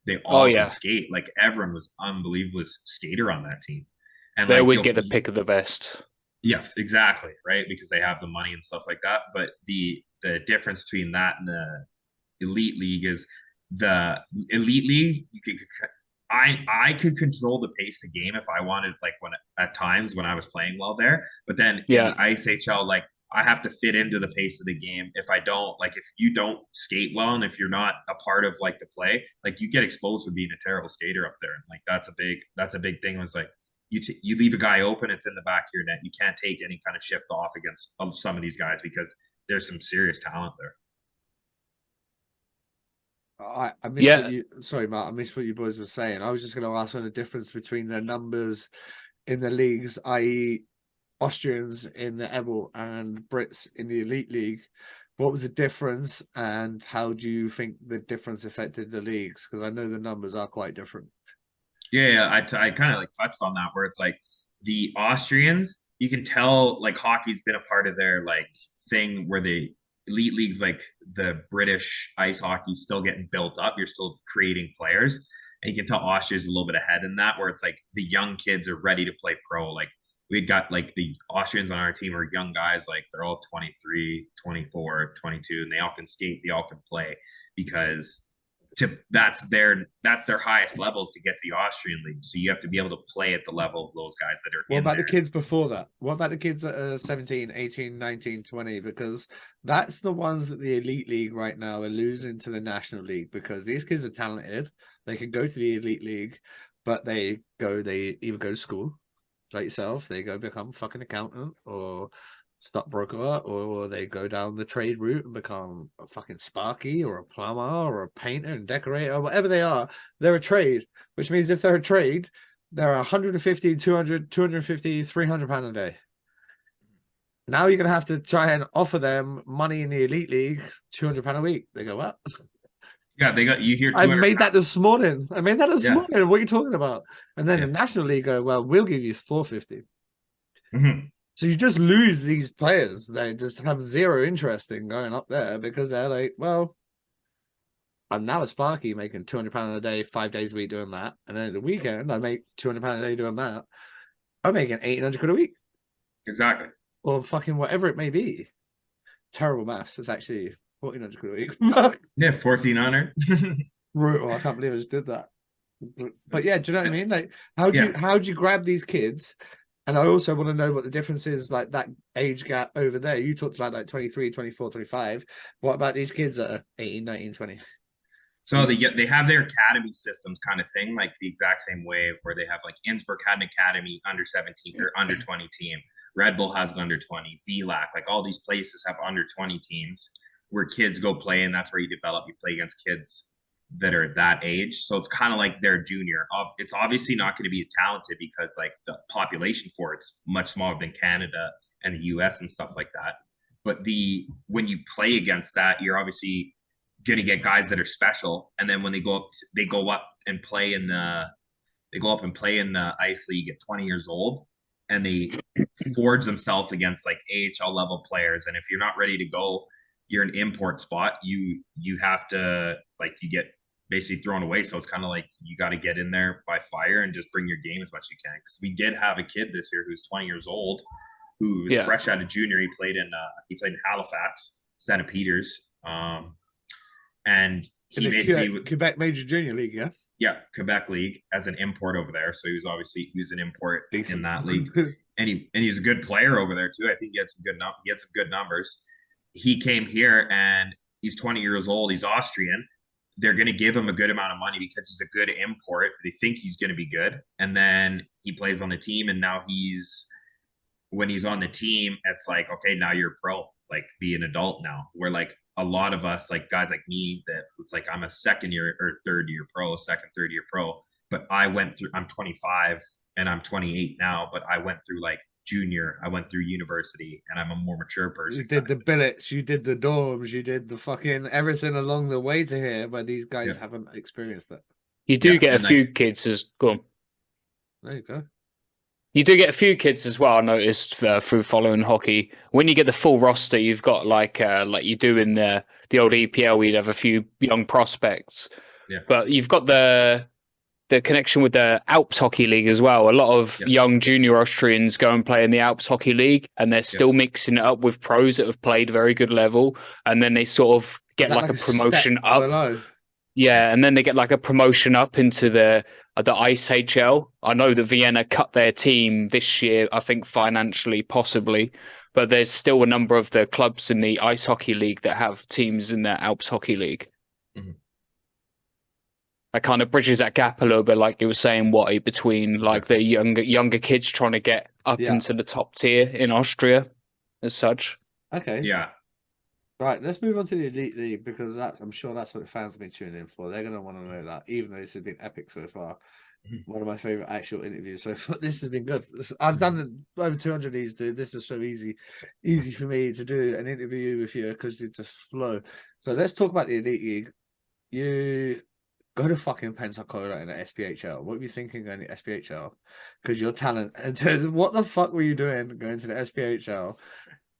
They all can skate. Like everyone was unbelievable skater on that team. And they like, always get the pick of the best. Yes, exactly, right? Because they have the money and stuff like that. But the difference between that and the elite league is the elite league you could I could control the pace of the game if I wanted, like when at times when I was playing well there. But then in the EIHL, like I have to fit into the pace of the game. If I don't, like if you don't skate well and if you're not a part of like the play, like you get exposed for being a terrible skater up there. And like that's a big thing. Was like you leave a guy open, it's in the back of your net. You can't take any kind of shift off against some of these guys because there's some serious talent there. I missed what you. Sorry, Matt. I missed what you boys were saying. I was just going to ask on the difference between the numbers in the leagues, i.e., Austrians in the EIHL and Brits in the Elite League. What was the difference, and how do you think the difference affected the leagues? Because I know the numbers are quite different. Yeah, I kind of like touched on that where it's like the Austrians, you can tell like hockey's been a part of their like thing where they elite leagues like the British ice hockey still getting built up. You're still creating players. And you can tell Austria's a little bit ahead in that where it's like the young kids are ready to play pro. Like we'd got like the Austrians on our team are young guys, like they're all 23, 24, 22, and they all can skate, they all can play because that's their highest levels to get to the Austrian league. So you have to be able to play at the level of those guys that are What about there. The kids before that? What about the kids at 17, 18, 19, 20? Because that's the ones that the Elite League right now are losing to the National League because these kids are talented. They can go to the Elite League, but they either go to school, like yourself, they go become a fucking accountant or stockbroker, or they go down the trade route and become a fucking sparky or a plumber or a painter and decorator, or whatever they are. They're a trade, which means if they're a trade, they're 150, 200, 250, 300 pounds a day. Now you're going to have to try and offer them money in the Elite League, 200 pounds a week. They go, what? Yeah, they got you here. I made that this morning. Morning. What are you talking about? And then the National League go, well, we'll give you 450. Mm-hmm. So you just lose these players. They just have zero interest in going up there because they're like, well, I'm now a Sparky making £200 a day, 5 days a week doing that. And then at the weekend, I make £200 a day doing that. I'm making 1,800 quid a week. Exactly. Or fucking whatever it may be. Terrible maths. It's actually 1,400 quid a week. Yeah, 1,400. Brutal. I can't believe I just did that. But yeah, do you know what I mean? Like, how do you grab these kids? And I also want to know what the difference is, like that age gap over there. You talked about like 23, 24, 25. What about these kids that are 18, 19, 20? So they have their academy systems kind of thing, like the exact same way where they have like Innsbruck had an academy under 17 or under 20 team. Red Bull has an under 20, VLAC, like all these places have under 20 teams where kids go play, and that's where you develop. You play against kids that are that age. So it's kind of like their junior. It's obviously not going to be as talented because like the population for it's much smaller than Canada and the US and stuff like that. But when you play against that, you're obviously going to get guys that are special. And then when they go up and play in the ice league at 20 years old, and they forge themselves against like AHL level players. And if you're not ready to go, you're an import spot. You have to, like, you get basically thrown away. So it's kind of like you got to get in there by fire and just bring your game as much as you can. Because we did have a kid this year who's 20 years old, who was fresh out of junior. He played in Halifax, St. Peters, and he basically Quebec Major Junior League, yeah. Yeah, Quebec League as an import over there. So he was an import in that league. he's a good player over there too. I think he had some good numbers. He came here and he's 20 years old. He's Austrian. They're going to give him a good amount of money because he's a good import. They think he's going to be good. And then he plays on the team. And now when he's on the team, it's like, okay, now you're a pro, like be an adult now. Where like a lot of us, like guys like me, that it's like I'm a second year or third year pro, but I'm 25 and I'm 28 now, but I went through like junior, I went through university, and I'm a more mature person. You did the billets, you did the dorms, you did the fucking everything along the way to here, but these guys haven't experienced that. You do get a few kids as go on. There you go. You do get a few kids as well. I noticed through following hockey. When you get the full roster, you've got like you do in the old EPL, we'd have a few young prospects. Yeah. But you've got the connection with the Alps Hockey League as well. A lot of young junior Austrians go and play in the Alps Hockey League, and they're still mixing it up with pros that have played very good level, and then they sort of get like a promotion up. Below? Yeah, and then they get like a promotion up into the EIHL. I know that Vienna cut their team this year, I think financially, possibly, but there's still a number of the clubs in the Ice Hockey League that have teams in the Alps Hockey League. Mm-hmm. That kind of bridges that gap a little bit, like you were saying, Watty, between like the younger kids trying to get up into the top tier in Austria, as such. Okay. Yeah. Right, let's move on to the Elite League, because I'm sure that's what fans have been tuning in for. They're going to want to know that, even though this has been epic so far. One of my favorite actual interviews so far. This has been good. I've done over 200 of these, dude. This is so easy for me to do an interview with you because you just flow. So let's talk about the Elite League. You go to fucking Pensacola in the SPHL. What were you thinking going to SPHL? Because your talent. What the fuck were you doing going to the SPHL?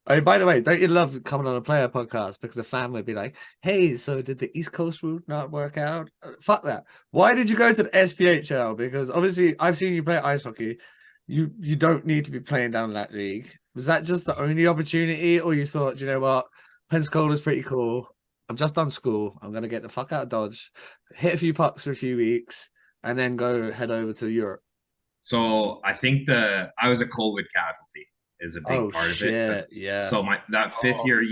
Oh, by the way, don't you love coming on a player podcast? Because the fan would be like, hey, so did the East Coast route not work out? Fuck that. Why did you go to the SPHL? Because obviously I've seen you play ice hockey. You don't need to be playing down that league. Was that just the only opportunity? Or you thought, you know what, Pensacola's pretty cool. I'm just done school. I'm going to get the fuck out of Dodge, hit a few pucks for a few weeks, and then head over to Europe. So I think I was a COVID casualty. Is a big part of it. Yeah. So my fifth year of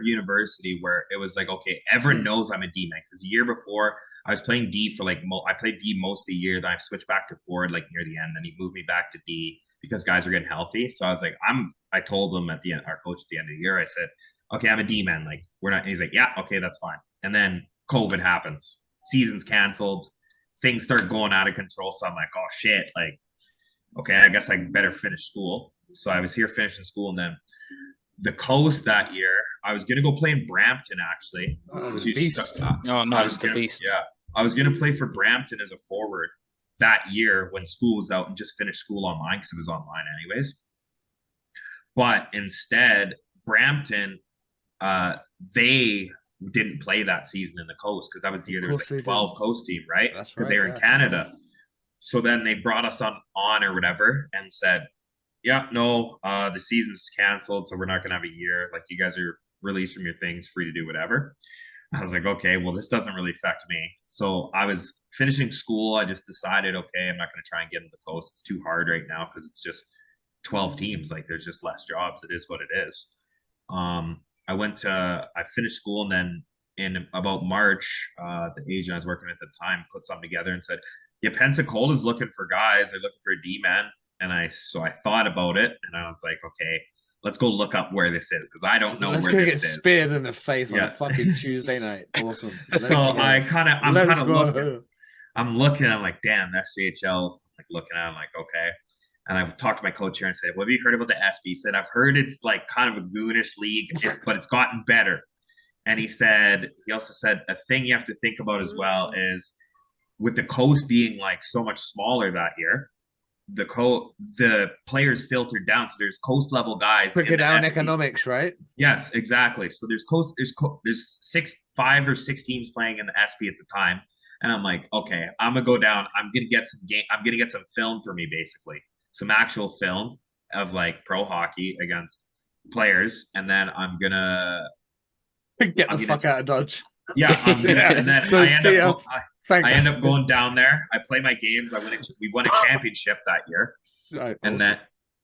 university, where it was like, okay, everyone knows I'm a D man, because the year before I was playing D for like I played D most of the year. Then I switched back to forward like near the end. Then he moved me back to D because guys are getting healthy. So I was like, I told him at the end, our coach at the end of the year, I said, okay, I'm a D man. Like we're not. And he's like, yeah, okay, that's fine. And then COVID happens. Season's canceled. Things start going out of control. So I'm like, oh shit, like, okay, I guess I better finish school. So I was here finishing school, and then the coast that year, I was going to go play in Brampton, actually. Nice, the beast. Yeah, I was going to play for Brampton as a forward that year when school was out, and just finish school online because it was online anyways. But instead, Brampton, they didn't play that season in the coast because that was the year there was like 12 coast team, right? Because they were in Canada. So then they brought us on or whatever and said, yeah, no, the season's canceled, so we're not going to have a year. Like, you guys are released from your things, free to do whatever. I was like, okay, well, this doesn't really affect me. So I was finishing school. I just decided, okay, I'm not going to try and get into the coast. It's too hard right now because it's just 12 teams. Like, there's just less jobs. It is what it is. I finished school, and then in about March, the agent I was working with at the time put something together and said, yeah, Pensacola's looking for guys. They're looking for a D-man. And I thought about it, and I was like, okay, let's go look up where this is, because I don't know where this is. Let's go get speared in the face on a fucking Tuesday night. Awesome. I'm looking, I'm like, damn, that's SPHL. Like looking at it, I'm like, okay. And I've talked to my coach here and said, what have you heard about the SB? He said, I've heard it's like kind of a goonish league, but it's gotten better. And he also said, a thing you have to think about as well is with the coast being like so much smaller that year, the players filtered down, so there's coast level guys. Quicker down economics, right? Yes, exactly. So there's 5 or 6 teams playing in the SP at the time, and I'm like, okay, I'm gonna go down. I'm gonna get some film for me, basically some actual film of like pro hockey against players, and then I'm gonna get the fuck out of Dodge. Yeah, I'm gonna, and then so I end up going down there. I play my games. We won a championship that year, right, and awesome.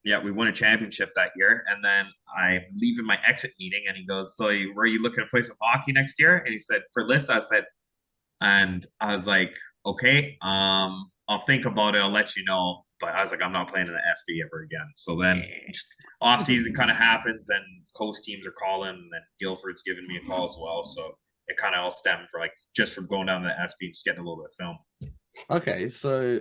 Yeah, we won a championship that year. And then I'm leaving my exit meeting, and he goes, "So, were you looking to play some hockey next year?" And he said, "For list." I said, and I was like, "Okay, I'll think about it. I'll let you know." But I was like, "I'm not playing in the SB ever again." So then off season kind of happens, and coast teams are calling, and then Guildford's giving me a call as well. So it kind of all stemmed for like just from going down to the SB and just getting a little bit of film. Okay, so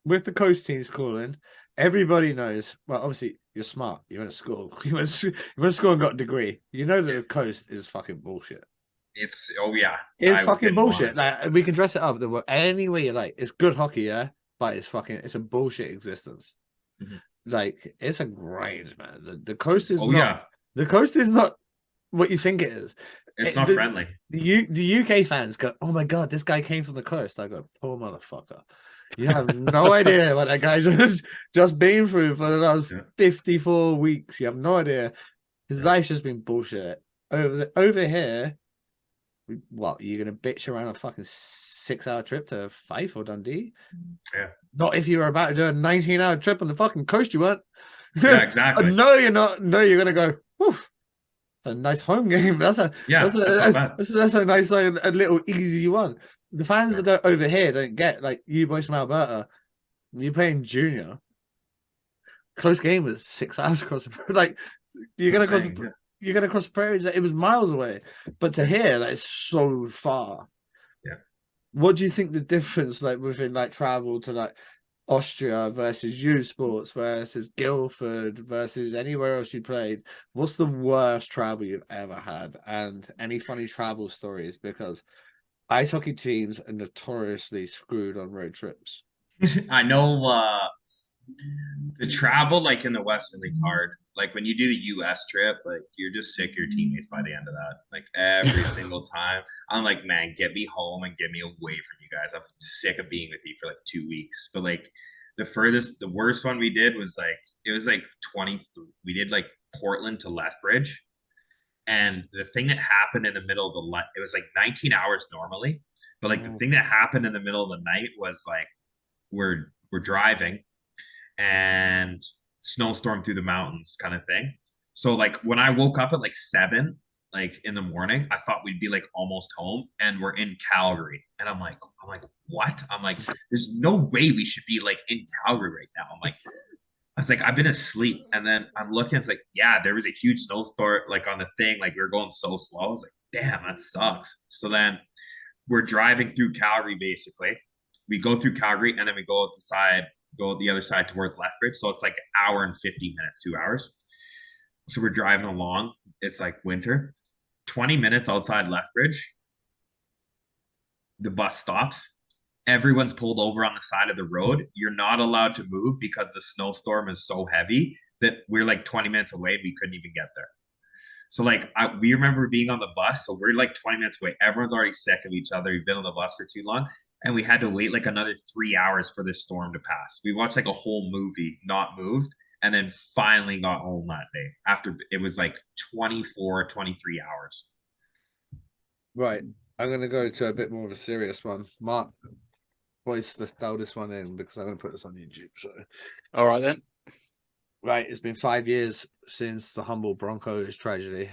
with the coast teams calling, everybody knows. Well, obviously you're smart. You went to school. You went to school and got a degree. You know that the coast is fucking bullshit. It's yeah, It's I fucking didn't want bullshit. it. Like we can dress it up any way you like. It's good hockey, yeah, but it's a bullshit existence. Mhm. Like it's a grind, man. The coast is Oh not. yeah, The coast is not what you think it is. it's not friendly. The UK fans go, "Oh my god, this guy came from the coast." I go, "Poor motherfucker." You have no idea what that guy just been through for the last 54 weeks. You have no idea. His life's just been bullshit. Over here, what, you're gonna bitch around a fucking 6-hour trip to Fife or Dundee? Yeah. Not if you were about to do a 19-hour trip on the fucking coast, you weren't. Yeah, exactly. No, you're not. No, you're gonna go, woof. A nice home game. That's a that's not bad. That's a nice a little easy one. The fans that are over here don't get, like, you boys from Alberta. You're playing junior. Close game was 6 hours across the like you're gonna cross you're gonna cross the prairies. It was miles away, but to here, that's so far. Yeah. What do you think the difference like within like travel to like Austria versus U Sports versus Guildford versus anywhere else you played? What's the worst travel you've ever had? And any funny travel stories? Because ice hockey teams are notoriously screwed on road trips. I know the travel like in the Western League's hard. Like when you do the US trip, like you're just sick of your teammates by the end of that. Like every single time. I'm like, man, get me home and get me away from you guys. I'm sick of being with you for like 2 weeks. But like the worst one we did was like it was like 23. We did like Portland to Lethbridge. And the thing that happened in the middle of the it was like 19 hours normally. But like the thing that happened in the middle of the night was like we're driving and snowstorm through the mountains kind of thing. So like when I woke up at like 7 like in the morning, I thought we'd be like almost home, and we're in Calgary. And I'm like, what? I'm like, there's no way we should be like in Calgary right now. I'm like, I was like, I've been asleep. And then I'm looking, it's like, yeah, there was a huge snowstorm like on the thing, like we were going so slow. I was like, damn, that sucks. So then we're driving through Calgary basically. We go through Calgary, and then we go the other side towards Lethbridge. So it's like an hour and 50 minutes, 2 hours. So we're driving along. It's like winter. 20 minutes outside Lethbridge, the bus stops. Everyone's pulled over on the side of the road. You're not allowed to move because the snowstorm is so heavy that we're like 20 minutes away and we couldn't even get there. So like we remember being on the bus. So we're like 20 minutes away. Everyone's already sick of each other. We've been on the bus for too long. And we had to wait like another 3 hours for this storm to pass. We watched like a whole movie, not moved, and then finally got home that day after it was like 24, 23 hours. Right. I'm going to go to a bit more of a serious one. Mark, let's dial this one in because I'm going to put this on YouTube. So, all right then. Right. It's been 5 years since the Humboldt Broncos tragedy.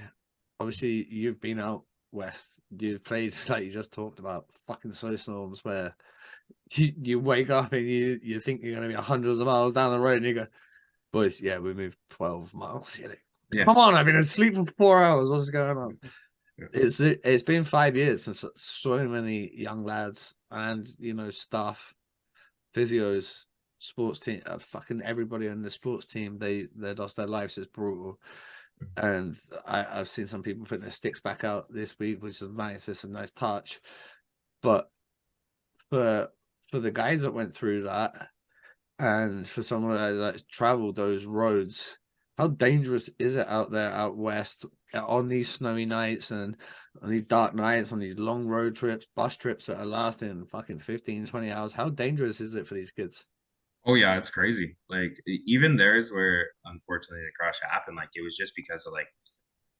Obviously, you've been out west. You've played, like you just talked about, fucking snowstorms where you wake up and you think you're going to be hundreds of miles down the road and you go, boys, yeah, we moved 12 miles. Yeah. Come on, I've been asleep for 4 hours. What's going on? It's been 5 years since so many young lads and staff, physios, sports team, fucking everybody in the sports team, they lost their lives. It's brutal. And I've seen some people put their sticks back out this week, which is nice. It's a nice touch. But for the guys that went through that, and for someone that traveled those roads, how dangerous is it out there, out west, on these snowy nights and on these dark nights, on these long road trips, bus trips that are lasting fucking 15, 20 hours? How dangerous is it for these kids? Oh yeah, it's crazy. Like even there's where unfortunately the crash happened. Like it was just because of like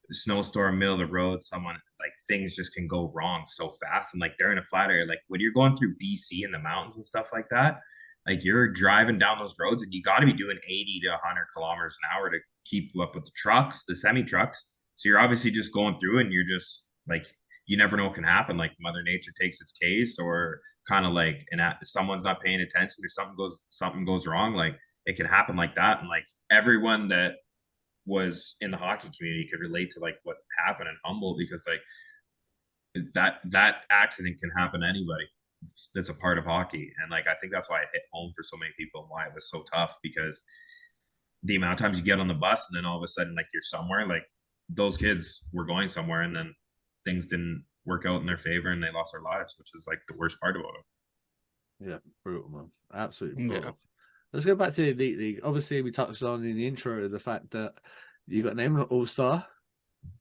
the snowstorm, middle of the road. Someone like things just can go wrong so fast. And like they're in a flat area. Like when you're going through BC in the mountains and stuff like that, like you're driving down those roads and you got to be doing 80 to 100 kilometers an hour to keep up with the trucks, the semi trucks. So you're obviously just going through and you're just like, you never know what can happen. Like Mother Nature takes its case, or kind of like, and someone's not paying attention, or something goes wrong. Like it can happen like that. And like everyone that was in the hockey community could relate to like what happened in Humboldt, because like that accident can happen to anybody that's a part of hockey. And like I think that's why it hit home for so many people and why it was so tough, because the amount of times you get on the bus and then all of a sudden like you're somewhere, like those kids were going somewhere and then things didn't work out in their favor and they lost their lives, which is like the worst part about it. Yeah, brutal, man. Absolutely brutal. Yeah. Let's go back to the Elite League. Obviously, we touched on in the intro the fact that you got named an All-Star.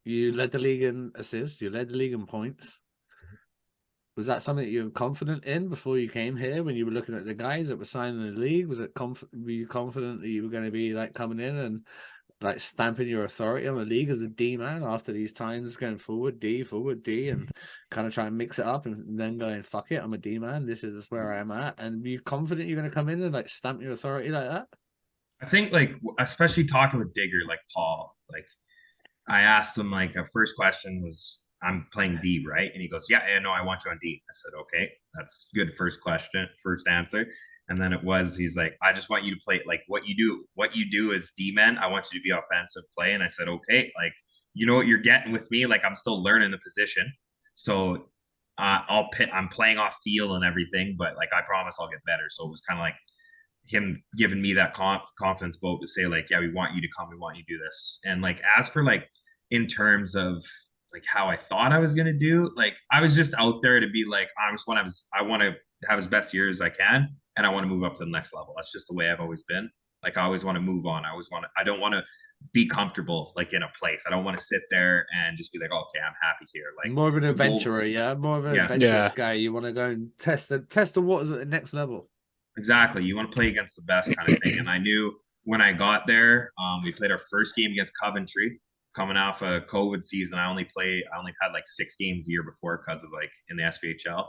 You led the league in assists. You led the league in points. Was that something that you were confident in before you came here when you were looking at the guys that were signing the league? Was it were you confident that you were going to be like coming in and like stamping your authority on the league as a D man after these times going forward D, and kind of try and mix it up and then going, fuck it, I'm a D man. This is where I am at. And were you confident you're going to come in and like stamp your authority like that? I think like, especially talking with Digger, like Paul, like I asked him, like a first question was, I'm playing D, right? And he goes, yeah, no, I want you on D. I said, okay, that's good. First answer. And then he's like, I just want you to play like what you do as D-man. I want you to be offensive play. And I said, okay, like, you know what you're getting with me? Like, I'm still learning the position. So I'm playing off feel and everything, but like, I promise I'll get better. So it was kind of like him giving me that confidence vote to say like, yeah, we want you to come. We want you to do this. And like, as for like, in terms of like how I thought I was going to do, like, I was just out there to be like, I want to have as best year as I can. And I want to move up to the next level. That's just the way I've always been. Like, I always want to move on. I don't want to be comfortable like in a place. I don't want to sit there and just be like, okay, I'm happy here. Like, more of an adventurer, yeah, more of an adventurous guy. You want to go and test the waters at the next level. Exactly. You want to play against the best kind of thing. And I knew when I got there, we played our first game against Coventry, coming off a COVID season. I only had like 6 games a year before because of like in the SPHL.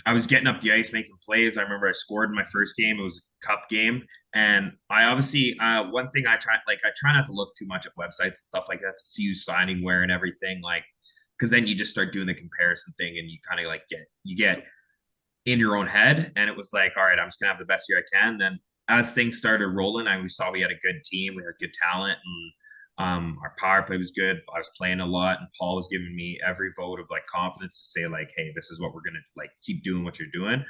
I was getting up the ice, making plays. I remember I scored in my first game. It was a cup game. And I obviously, one thing I try not to look too much at websites and stuff like that to see who's signing where and everything. Like, cause then you just start doing the comparison thing and you kind of like get in your own head. And it was like, all right, I'm just gonna have the best year I can. Then as things started rolling, we saw we had a good team. We had good talent, and our power play was good. I was playing a lot, and Paul was giving me every vote of like confidence to say like, hey, this is what we're gonna like, keep doing what you're doing.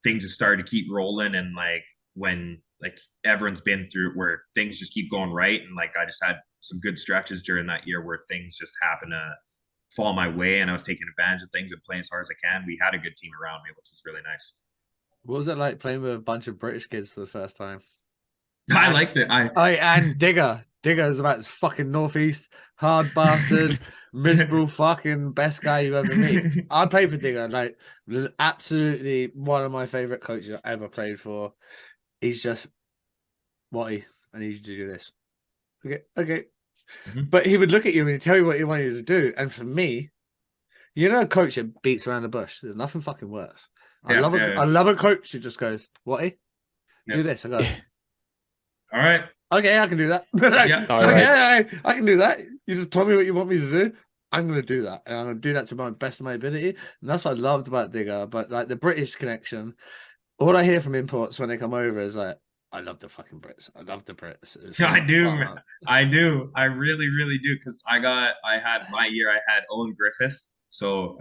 Things just started to keep rolling, and like when like everyone's been through where things just keep going right, and like I just had some good stretches during that year where things just happened to fall my way, and I was taking advantage of things and playing as hard as I can. We had a good team around me, which was really nice. What was it like playing with a bunch of British kids for the first time? I liked it. And Digger is about this fucking northeast hard bastard, miserable fucking best guy you ever meet. I played for Digger, like absolutely one of my favorite coaches I ever played for. He's just, Watty, I need you to do this. Okay. Mm-hmm. But he would look at you and he'd tell you what he wanted you to do. And for me, you know, a coach that beats around the bush. There's nothing fucking worse. I love a coach who just goes, Watty, do this. I go, all right. Okay, I can do that. Yeah, I can do that. You just tell me what you want me to do. I'm going to do that. And I'm going to do that to my best of my ability. And that's what I loved about Digger. But like the British connection, all I hear from imports when they come over is like, I love the fucking Brits. I love the Brits. I do. I do. I really, really do. Because I had Owen Griffiths. So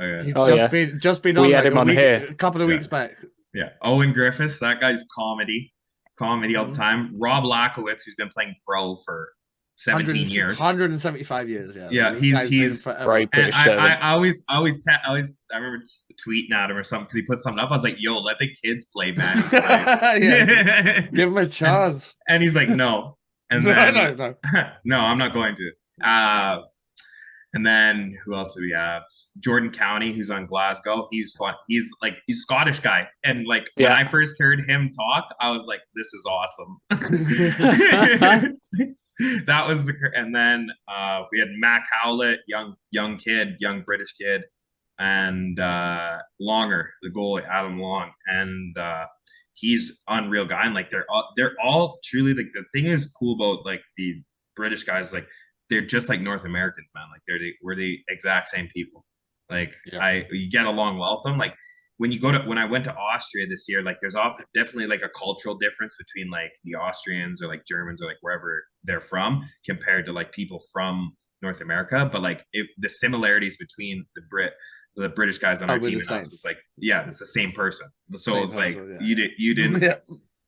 just been we on had him on here a couple of weeks back. Yeah, Owen Griffiths. That guy's comedy all the time. Rob Lakowitz, who's been playing pro for 17 years, 175 years. Yeah, he's right. I always I remember tweeting at him or something because he put something up. I was like, "Yo, let the kids play, man." Give him a chance. And he's like, "No." And then no, no, I'm not going to. And then who else do we have? Jordan County, who's on Glasgow. He's fun. He's a Scottish guy. And like when I first heard him talk, I was like, this is awesome. That was and then we had Mac Howlett, young British kid. and Longer, the goalie, Adam Long, and he's unreal guy. And like they're all truly like the thing is cool about like the British guys, like they're just like North Americans, man. Like we're the exact same people. Like you get along well with them. Like when I went to Austria this year, like there's often definitely like a cultural difference between like the Austrians or like Germans or like wherever they're from compared to like people from North America. But like the similarities between the British guys on our team and us was like, yeah, it's the same person. So it's like you didn't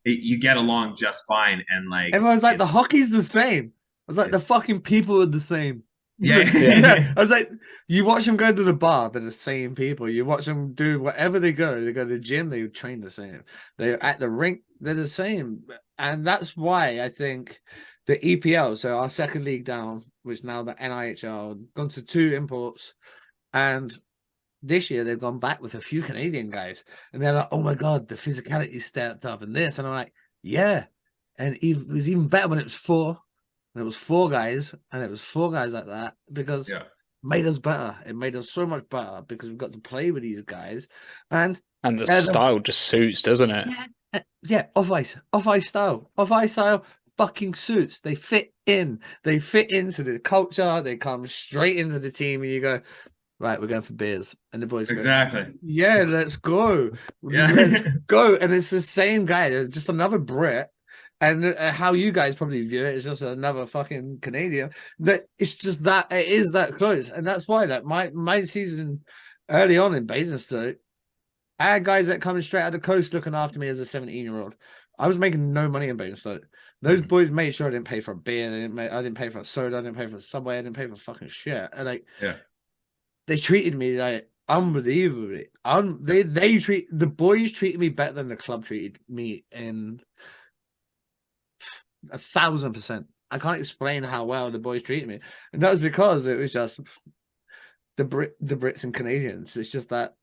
you get along just fine, and like everyone's like the hockey's the same. I was like the fucking people are the same. Yeah. I was like, you watch them go to the bar, they're the same people. You watch them do whatever they go to the gym, they train the same. They're at the rink, they're the same. And that's why I think the EPL, so our second league down, which now the EIHL, gone to 2 imports. And this year they've gone back with a few Canadian guys. And they're like, oh my God, the physicality stepped up and this. And I'm like, yeah. And it was even better when it was 4. And it was 4 guys, and it was 4 guys like that because it made us better. It made us so much better because we've got to play with these guys, and the style just suits, doesn't it? Yeah, off ice style, fucking suits. They fit in. They fit into the culture. They come straight into the team, and you go, right, we're going for beers, and the boys go, exactly. Yeah, let's go. Let's go. And it's the same guy. It's just another Brit. And how you guys probably view it is just another fucking Canadian. But it's just that it is that close, and that's why like my season early on in Basingstoke, I had guys that coming straight out of the coast looking after me as a 17-year-old. I was making no money in Basingstoke. Those boys made sure I didn't pay for a beer. I didn't pay for a soda. I didn't pay for a Subway. I didn't pay for fucking shit. And like, they treated me like unbelievably. The boys treated me better than the club treated me in 1,000%. I can't explain how well the boys treated me, and that was because it was just the Brits and Canadians. It's just that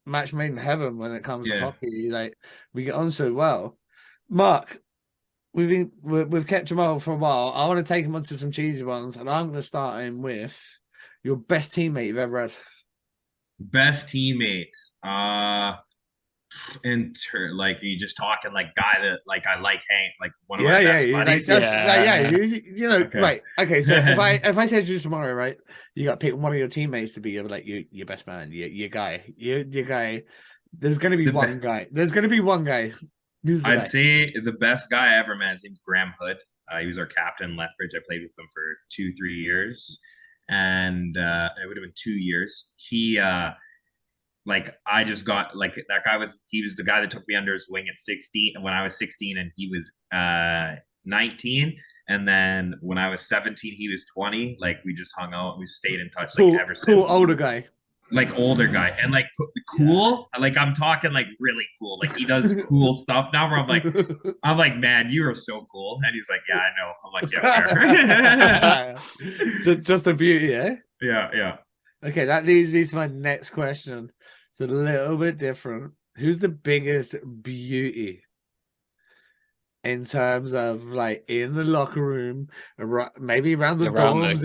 match made in heaven when it comes to hockey. Like we get on so well. Mark, we've kept Jamal for a while. I want to take him onto some cheesy ones, and I'm going to start him with your best teammate you've ever had. Best teammate. Like you just talking like guy that like I like hang like one of my best buddies. You know, okay. Right? Okay, so if I said to you tomorrow, right, you got to pick one of your teammates to be your best man, your guy. There's going to be one guy. There's going to be one guy. I'd say the best guy I ever met. His name's Graham Hood. He was our captain in Lethbridge. I played with him for 2-3 years, and it would have been 2 years. He like I just got like that guy he was the guy that took me under his wing at 16 and when I was 16 and he was 19, and then when I was 17 he was 20. Like we just hung out and we stayed in touch like ever since. Cool older guy. Like older guy and like cool. Like I'm talking like really cool. Like he does cool stuff now where I'm like, man, you are so cool. And he's like, yeah, I know. I'm like, yeah, sure. Just the beauty, eh? Yeah. Okay, that leads me to my next question. It's a little bit different. Who's the biggest beauty in terms of like in the locker room, maybe around the dorms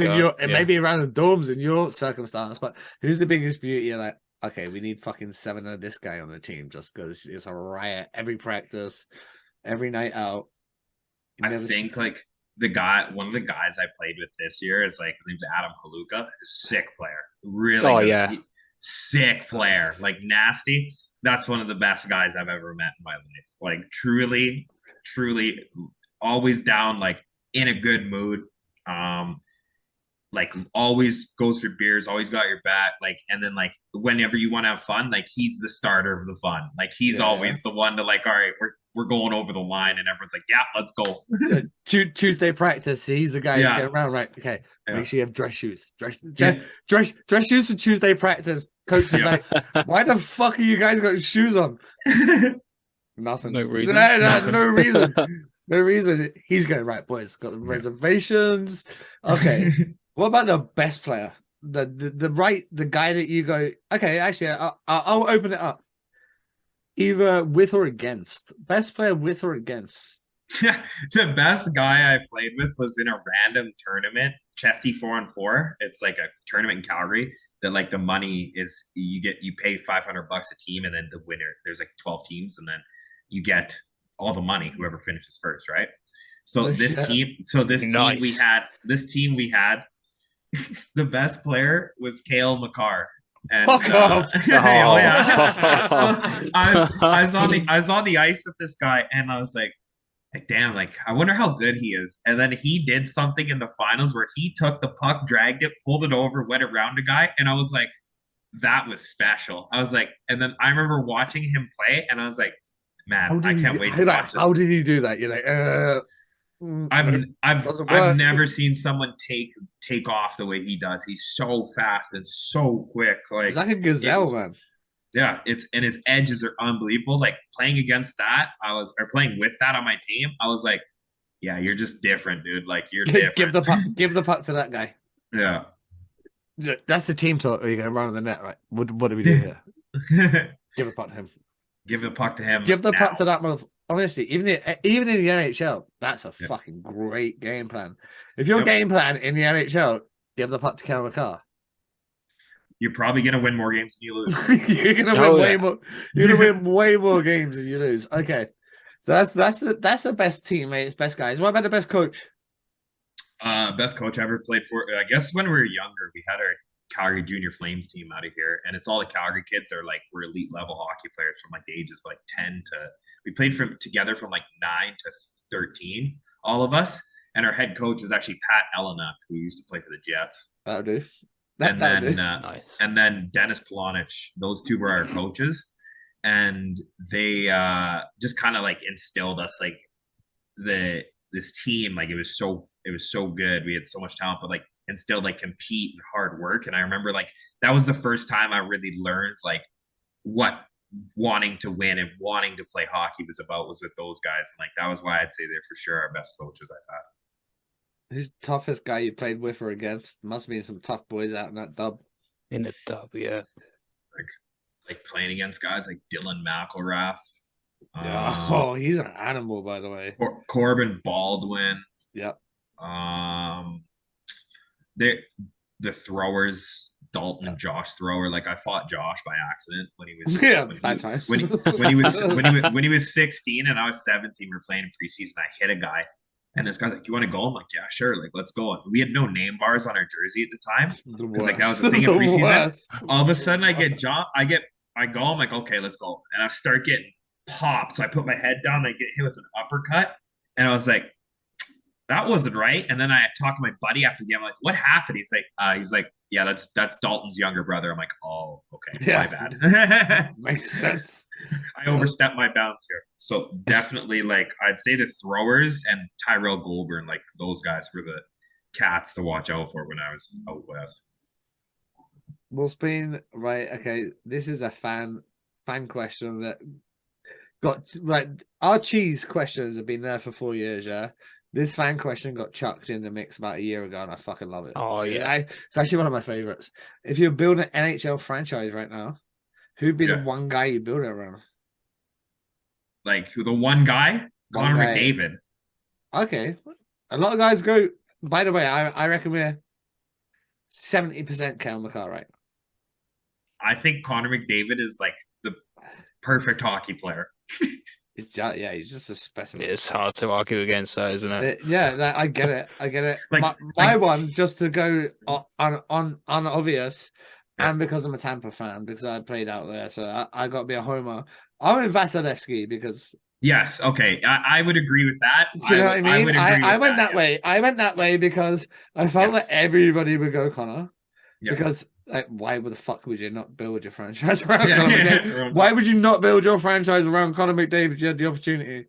maybe around the dorms in your circumstance? But who's the biggest beauty? You're like, okay, we need fucking 7 of this guy on the team just because it's a riot every practice, every night out. I think like one of the guys I played with this year is like his name's Adam Haluka. Sick player, really. Sick player, like nasty. That's one of the best guys I've ever met in my life. Like truly always down, like in a good mood. Like always goes for beers, always got your back. Like, and then like whenever you want to have fun, like he's the starter of the fun. Like he's always the one to like, all right, we're going over the line, and everyone's like, yeah, let's go. Tuesday practice. He's the guy who's getting around, right? Okay, make sure you have dress shoes. Dress shoes for Tuesday practice. Coach is like, why the fuck are you guys got shoes on? Nothing. No reason. No reason. No reason. He's going, right, boys. Got the reservations. Okay. What about the best player? The guy that you go, okay, actually, I'll open it up. Either with or against. Best player with or against. The best guy I played with was in a random tournament, Chesty 4-on-4. It's like a tournament in Calgary that like the money is you pay $500 a team, and then the winner, there's like 12 teams, and then you get all the money whoever finishes first, right? So Nice. this team we had the best player was Kale McCarr. And Fuck off. oh yeah. So Oh. I was on the ice with this guy, and I was like, damn, like I wonder how good he is. And then he did something in the finals where he took the puck, dragged it, pulled it over, went around a guy, and I was like, that was special. I was like, and then I remember watching him play, and I was like, man, I can't wait to watch this. How did you do that? You're like, doesn't I've work. never seen someone take off the way he does. He's so fast and so quick. It's like a gazelle, man. Yeah, and his edges are unbelievable. Like playing against that, or playing with that on my team, I was like, yeah, you're just different, dude. Like you're different. Give the puck to that guy. Yeah. That's the team talk. Are you going to run on the net, right? What do we do here? Give the puck to him. Give the puck to him. Give the now. puck to that motherfucker. Honestly, even in the NHL, that's a fucking great game plan. If your game plan in the NHL, give the puck to Cal McCarr. You're probably gonna win more games than you lose. You're gonna win way more. You're gonna win way more games than you lose. Okay, so that's the best teammates, best guys. What about the best coach? Best coach I ever played for. I guess when we were younger, we had our Calgary Junior Flames team out of here, and it's all the Calgary kids that are like we're elite level hockey players from like the ages of like 10 to. We played together from like 9 to 13, all of us. And our head coach was actually Pat Ellenuk, who used to play for the Jets. That'll do. Nice. And then Dennis Polonich. Those two were our coaches, and they just kind of like instilled us like this team. Like it was so good. We had so much talent, but like instilled like compete and hard work. And I remember like that was the first time I really learned like what wanting to win and wanting to play hockey was with those guys. And like that was why I'd say they're for sure our best coaches I've had. Who's the toughest guy you played with or against? Must have been some tough boys out in that dub. In a dub, yeah. Like playing against guys like Dylan McElrath. He's an animal, by the way. Corbin Baldwin. Yep. The throwers, Dalton and Josh Thrower. Like I fought Josh by accident when he was when he was 16 and I was 17. We were playing in preseason. I hit a guy, and this guy's like, "Do you want to go?" I'm like, "Yeah, sure. Like, let's go." We had no name bars on our jersey at the time because like that was the thing in preseason. All of a sudden, I go. I'm like, "Okay, let's go," and I start getting popped. So I put my head down. I get hit with an uppercut, and I was like, that wasn't right. And then I talked to my buddy after the game. I'm like, what happened? He's like, yeah, that's Dalton's younger brother. I'm like, oh, okay, my bad. Makes sense. I overstepped my bounds here. So definitely, like, I'd say the throwers and Tyrell Goulburn, like those guys were the cats to watch out for when I was out west. Well, Spain, right? Okay, this is a fan question that got right. Our cheese questions have been there for 4 years, yeah. This fan question got chucked in the mix about a year ago, and I fucking love it. Oh, yeah. It's actually one of my favorites. If you're building an NHL franchise right now, who'd be the one guy you build it around? Like, who the one guy? Connor McDavid. Okay. A lot of guys go, by the way, I reckon we're 70% Cal McCarr, right? I think Connor McDavid is like the perfect hockey player. He's just a specimen. It's hard to argue against that, isn't it? Yeah, I get it. My one, just to go on obvious, and because I'm a Tampa fan, because I played out there, so I got to be a homer. I'm in Vasilevsky because. Yes, okay, I would agree with that. Do you know what I mean? I went that way. I went that way because I felt that everybody would go Connor. Yes. Because like, why the fuck would you not build your franchise around Connor McDavid? Why would you not build your franchise around Connor McDavid if you had the opportunity?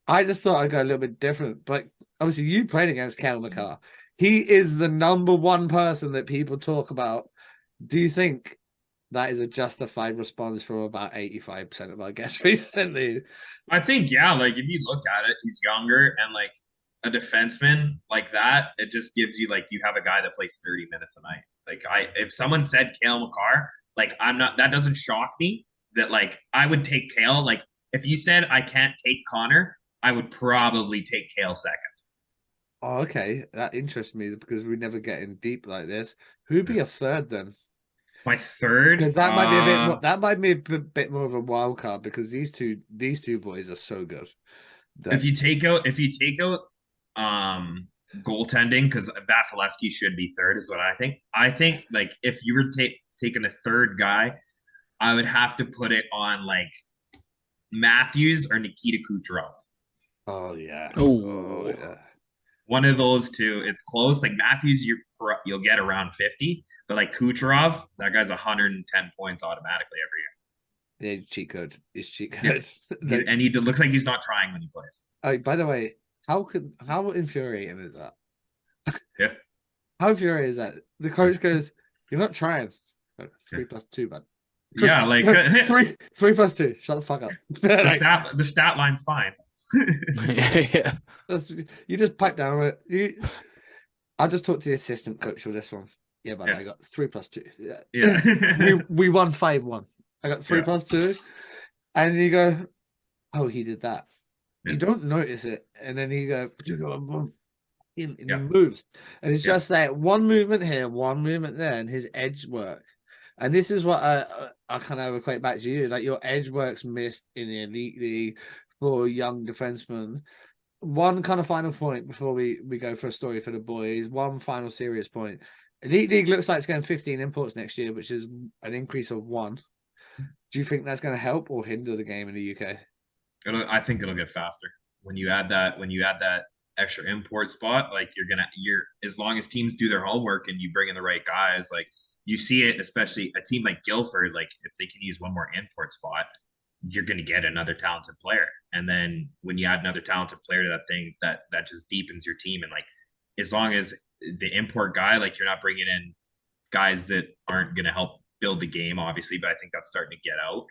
I just thought I'd go a little bit different. But obviously, you played against Cal McCarr. He is the number one person that people talk about. Do you think that is a justified response from about 85% of our guests recently? I think, yeah. Like, if you look at it, he's younger and like a defenseman like that, it just gives you like you have a guy that plays 30 minutes a night. Like if someone said Cale McCarr, like that doesn't shock me that like I would take Cale. Like if you said I can't take Connor, I would probably take Kale second. Oh, okay. That interests me because we never get in deep like this. Who'd be a third then? My third, Because that might be a bit more. That might be a bit more of a wild card because these two boys are so good. if you take out goaltending, because Vasilevsky should be third, is what I think. I think like if you were taking a third guy, I would have to put it on like Matthews or Nikita Kucherov. Oh yeah. Oh yeah. One of those two. It's close. Like Matthews, you'll get around 50, but like Kucherov, that guy's 110 points automatically every year. Yeah, cheat code. It's cheat code. Yeah. And he looks like he's not trying when he plays. Oh, by the way, how infuriating is that? Yeah. How infuriating is that? The coach goes, "You're not trying." 3+2, man. Yeah, like 3+2. Shut the fuck up. the stat line's fine. yeah. You just pipe down with it. I'll just talk to the assistant coach for this one. Yeah, but I got 3+2. Yeah. we won 5-1. I got 3+2. And you go, oh, he did that. You don't notice it. And then you go, and he moves. And it's just like one movement here, one movement there, and his edge work. And this is what I kind of equate back to you. Like your edge work's missed in the elite league for young defensemen. One kind of final point before we go for a story for the boys. One final serious point. Elite League looks like it's going 15 imports next year, which is an increase of 1. Do you think that's going to help or hinder the game in the UK? I think it'll get faster when you add that extra import spot. Like you're as long as teams do their homework and you bring in the right guys, like you see it, especially a team like Guildford. Like if they can use one more import spot, you're going to get another talented player. And then when you add another talented player to that thing, that just deepens your team. And like, as long as the import guy, like you're not bringing in guys that aren't going to help build the game, obviously, but I think that's starting to get out.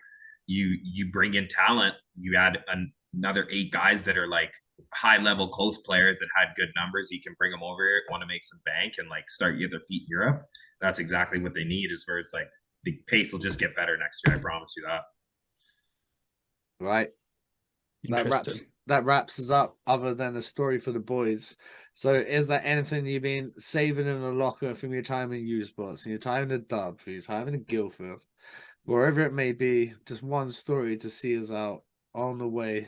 You bring in talent, you add another 8 guys that are like high level coast players that had good numbers. You can bring them over here, want to make some bank and like start their feet in Europe. That's exactly what they need, is where it's like the pace will just get better next year. I promise you that. Right. That wraps us up, other than a story for the boys. So is there anything you've been saving in the locker from your time in U Sports, and your time in the Dub, from your time in Guildford, wherever it may be, just one story to see us out on the way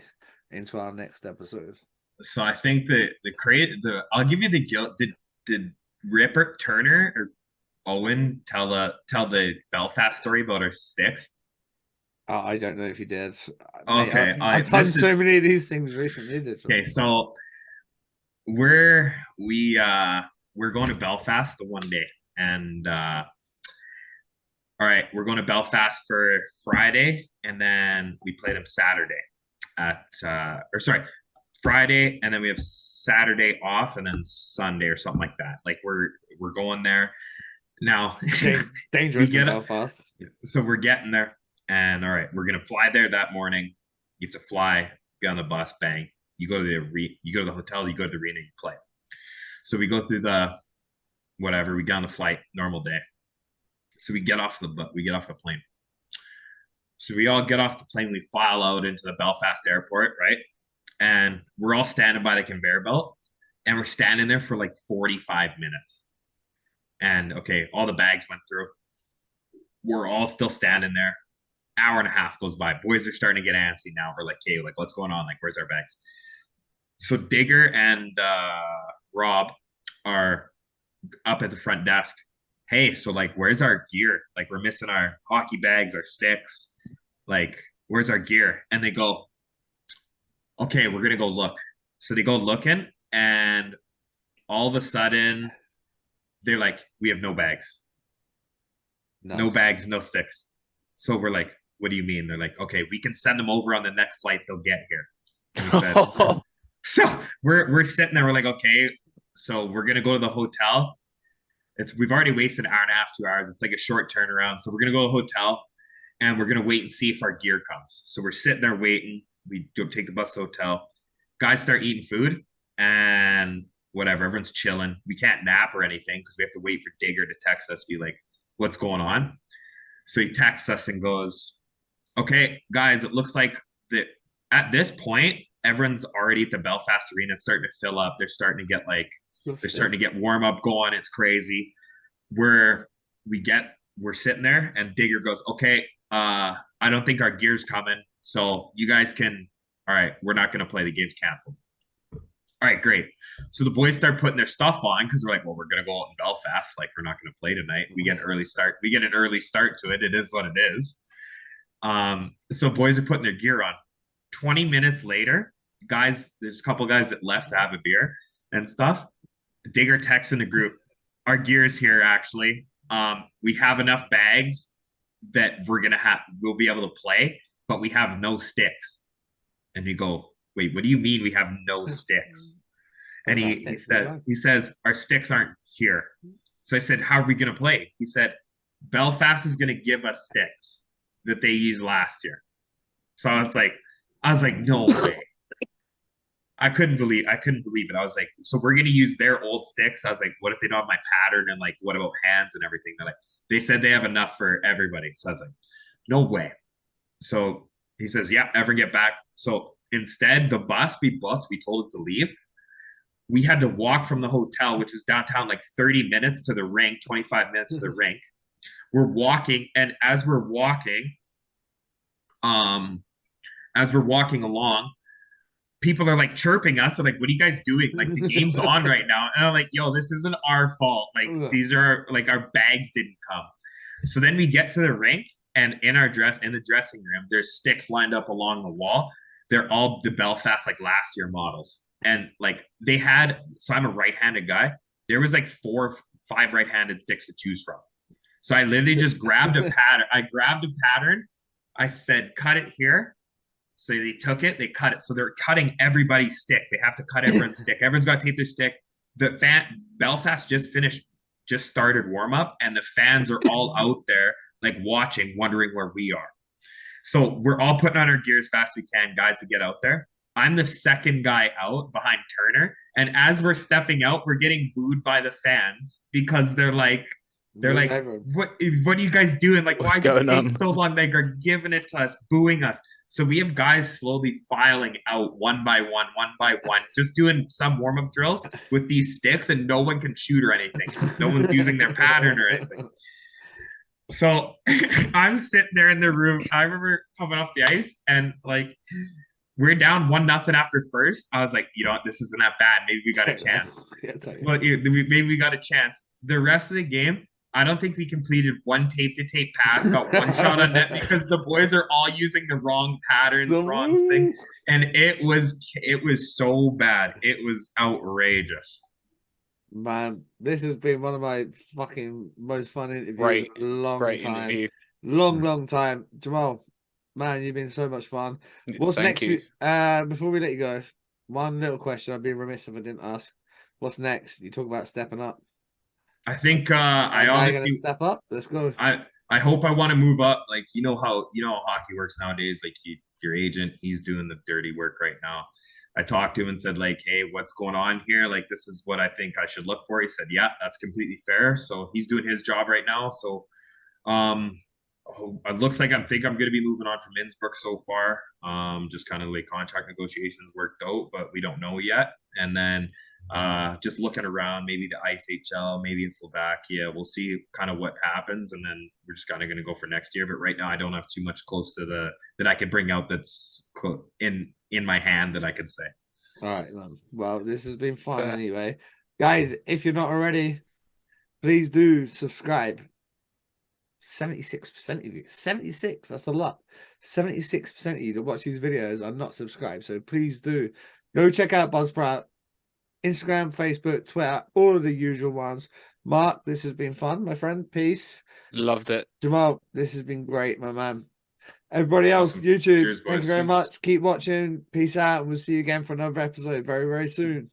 into our next episode? So I think I'll give you did Ripper Turner or Owen tell the Belfast story about our sticks? I don't know if he did. Okay, I've done so many of these things recently. Okay, so we're going to Belfast the one day, and all right, we're going to Belfast for Friday, and then we play them Saturday Friday, and then we have Saturday off, and then Sunday or something like that. Like we're going there now. Dangerous in Belfast. So we're getting there. And all right, we're gonna fly there that morning. You have to fly, get on the bus, bang. You go to the hotel, you go to the arena, you play. So we go through the whatever. We get on the flight, normal day. So we get off the plane. So we all get off the plane. We file out into the Belfast airport, right? And we're all standing by the conveyor belt, and we're standing there for like 45 minutes. And okay, all the bags went through. We're all still standing there. Hour and a half goes by. Boys are starting to get antsy now. We're like, hey, like, what's going on? Like, where's our bags? So Digger and Rob are up at the front desk. Hey, so like, where's our gear? Like, we're missing our hockey bags, our sticks. Like, where's our gear? And they go, okay, we're gonna go look. So they go looking, and all of a sudden, they're like, we have no bags. No bags, no sticks. So we're like, what do you mean? They're like, okay, we can send them over on the next flight. They'll get here. And we said, so we're sitting there. We're like, okay, so we're gonna go to the hotel. We've already wasted an hour and a half, 2 hours. It's like a short turnaround. So we're gonna go to the hotel, and we're gonna wait and see if our gear comes. So we're sitting there waiting. We go take the bus to the hotel. Guys start eating food, and whatever. Everyone's chilling. We can't nap or anything because we have to wait for Digger to text us, be like, what's going on? So he texts us and goes, okay, guys, it looks like that at this point, everyone's already at the Belfast Arena, it's starting to fill up. They're starting to get warm up going. It's crazy. We're sitting there, and Digger goes, okay, I don't think our gear's coming, so you guys can. All right, we're not going to play. The game's canceled. All right, great. So the boys start putting their stuff on because we're like, well, we're gonna go out in Belfast. Like, we're not gonna play tonight. We get an early start. We get an early start to it. It is what it is. So boys are putting their gear on. 20 minutes later, guys, there's a couple guys that left to have a beer and stuff. Digger texts in the group, our gear is here actually. We have enough bags that we'll be able to play, but we have no sticks. And you go, wait, what do you mean we have no sticks? And he says, our sticks aren't here. So I said, how are we going to play? He said, Belfast is going to give us sticks that they used last year. So I was like, no way. I couldn't believe it. I was like, so we're going to use their old sticks. I was like, what if they don't have my pattern? And like, what about hands and everything? They said they have enough for everybody. So I was like, no way. So he says, yeah, everyone get back. So instead, the bus we booked, we told it to leave. We had to walk from the hotel, which is downtown, like 30 minutes to the rink, 25 minutes to the rink. We're walking, and as we're walking along, people are like chirping us. So like, what are you guys doing? Like, the game's on right now. And I'm like, yo, this isn't our fault. Like, these are like, our bags didn't come. So then we get to the rink, and in the dressing room, there's sticks lined up along the wall. They're all the Belfast like last year models. And like so I'm a right-handed guy. There was like 4 or 5 right-handed sticks to choose from. So I literally just grabbed a pattern. I said, cut it here. So they took it, they cut it. So they're cutting everybody's stick. They have to cut everyone's stick. Everyone's got to take their stick. Belfast just started warm up, and the fans are all out there like watching, wondering where we are. So we're all putting on our gear as fast as we can, guys, to get out there. I'm the second guy out behind Turner. And as we're stepping out, we're getting booed by the fans because they're like, what are you guys doing? Like, why did it take so long? They are giving it to us, booing us. So we have guys slowly filing out one by one, just doing some warm-up drills with these sticks, and no one can shoot or anything. No one's using their pattern or anything. So I'm sitting there in the room. I remember coming off the ice, and like, we're down 1-0 after first. I was like, you know what, this isn't that bad. Maybe we got a chance. Maybe we got a chance. The rest of the game, I don't think we completed one tape-to-tape pass, got one shot on net because the boys are all using the wrong patterns, wrong thing. And it was so bad. It was outrageous. Man, this has been one of my fucking most fun interviews in a long time. Long time. Jamal, man, you've been so much fun. What's next? Before we let you go, one little question. I'd be remiss if I didn't ask. What's next? You talk about stepping up. I think I obviously step up. Let's go. I hope I want to move up. Like, you know how hockey works nowadays. Like, your agent, he's doing the dirty work right now. I talked to him and said, like, hey, what's going on here? Like, this is what I think I should look for. He said, yeah, that's completely fair. So he's doing his job right now. So it looks like I'm going to be moving on from Innsbruck so far. Just kind of like contract negotiations worked out, but we don't know yet. And then just looking around, maybe the EIHL, maybe in Slovakia. We'll see kind of what happens, and then we're just kind of going to go for next year. But right now, I don't have too much close to that I could bring out that's in my hand that I could say. All right, man. Well, this has been fun anyway. Guys, if you're not already, please do subscribe. 76% of you, 76, that's a lot. 76% of you that watch these videos are not subscribed. So please do go check out Buzzsprout, Instagram, Facebook, Twitter, all of the usual ones. Mark, this has been fun, my friend. Peace. Loved it. Jamal, this has been great, my man. Everybody else, awesome. YouTube, cheers, thank you very much. Keep watching. Peace out. And we'll see you again for another episode very, very soon.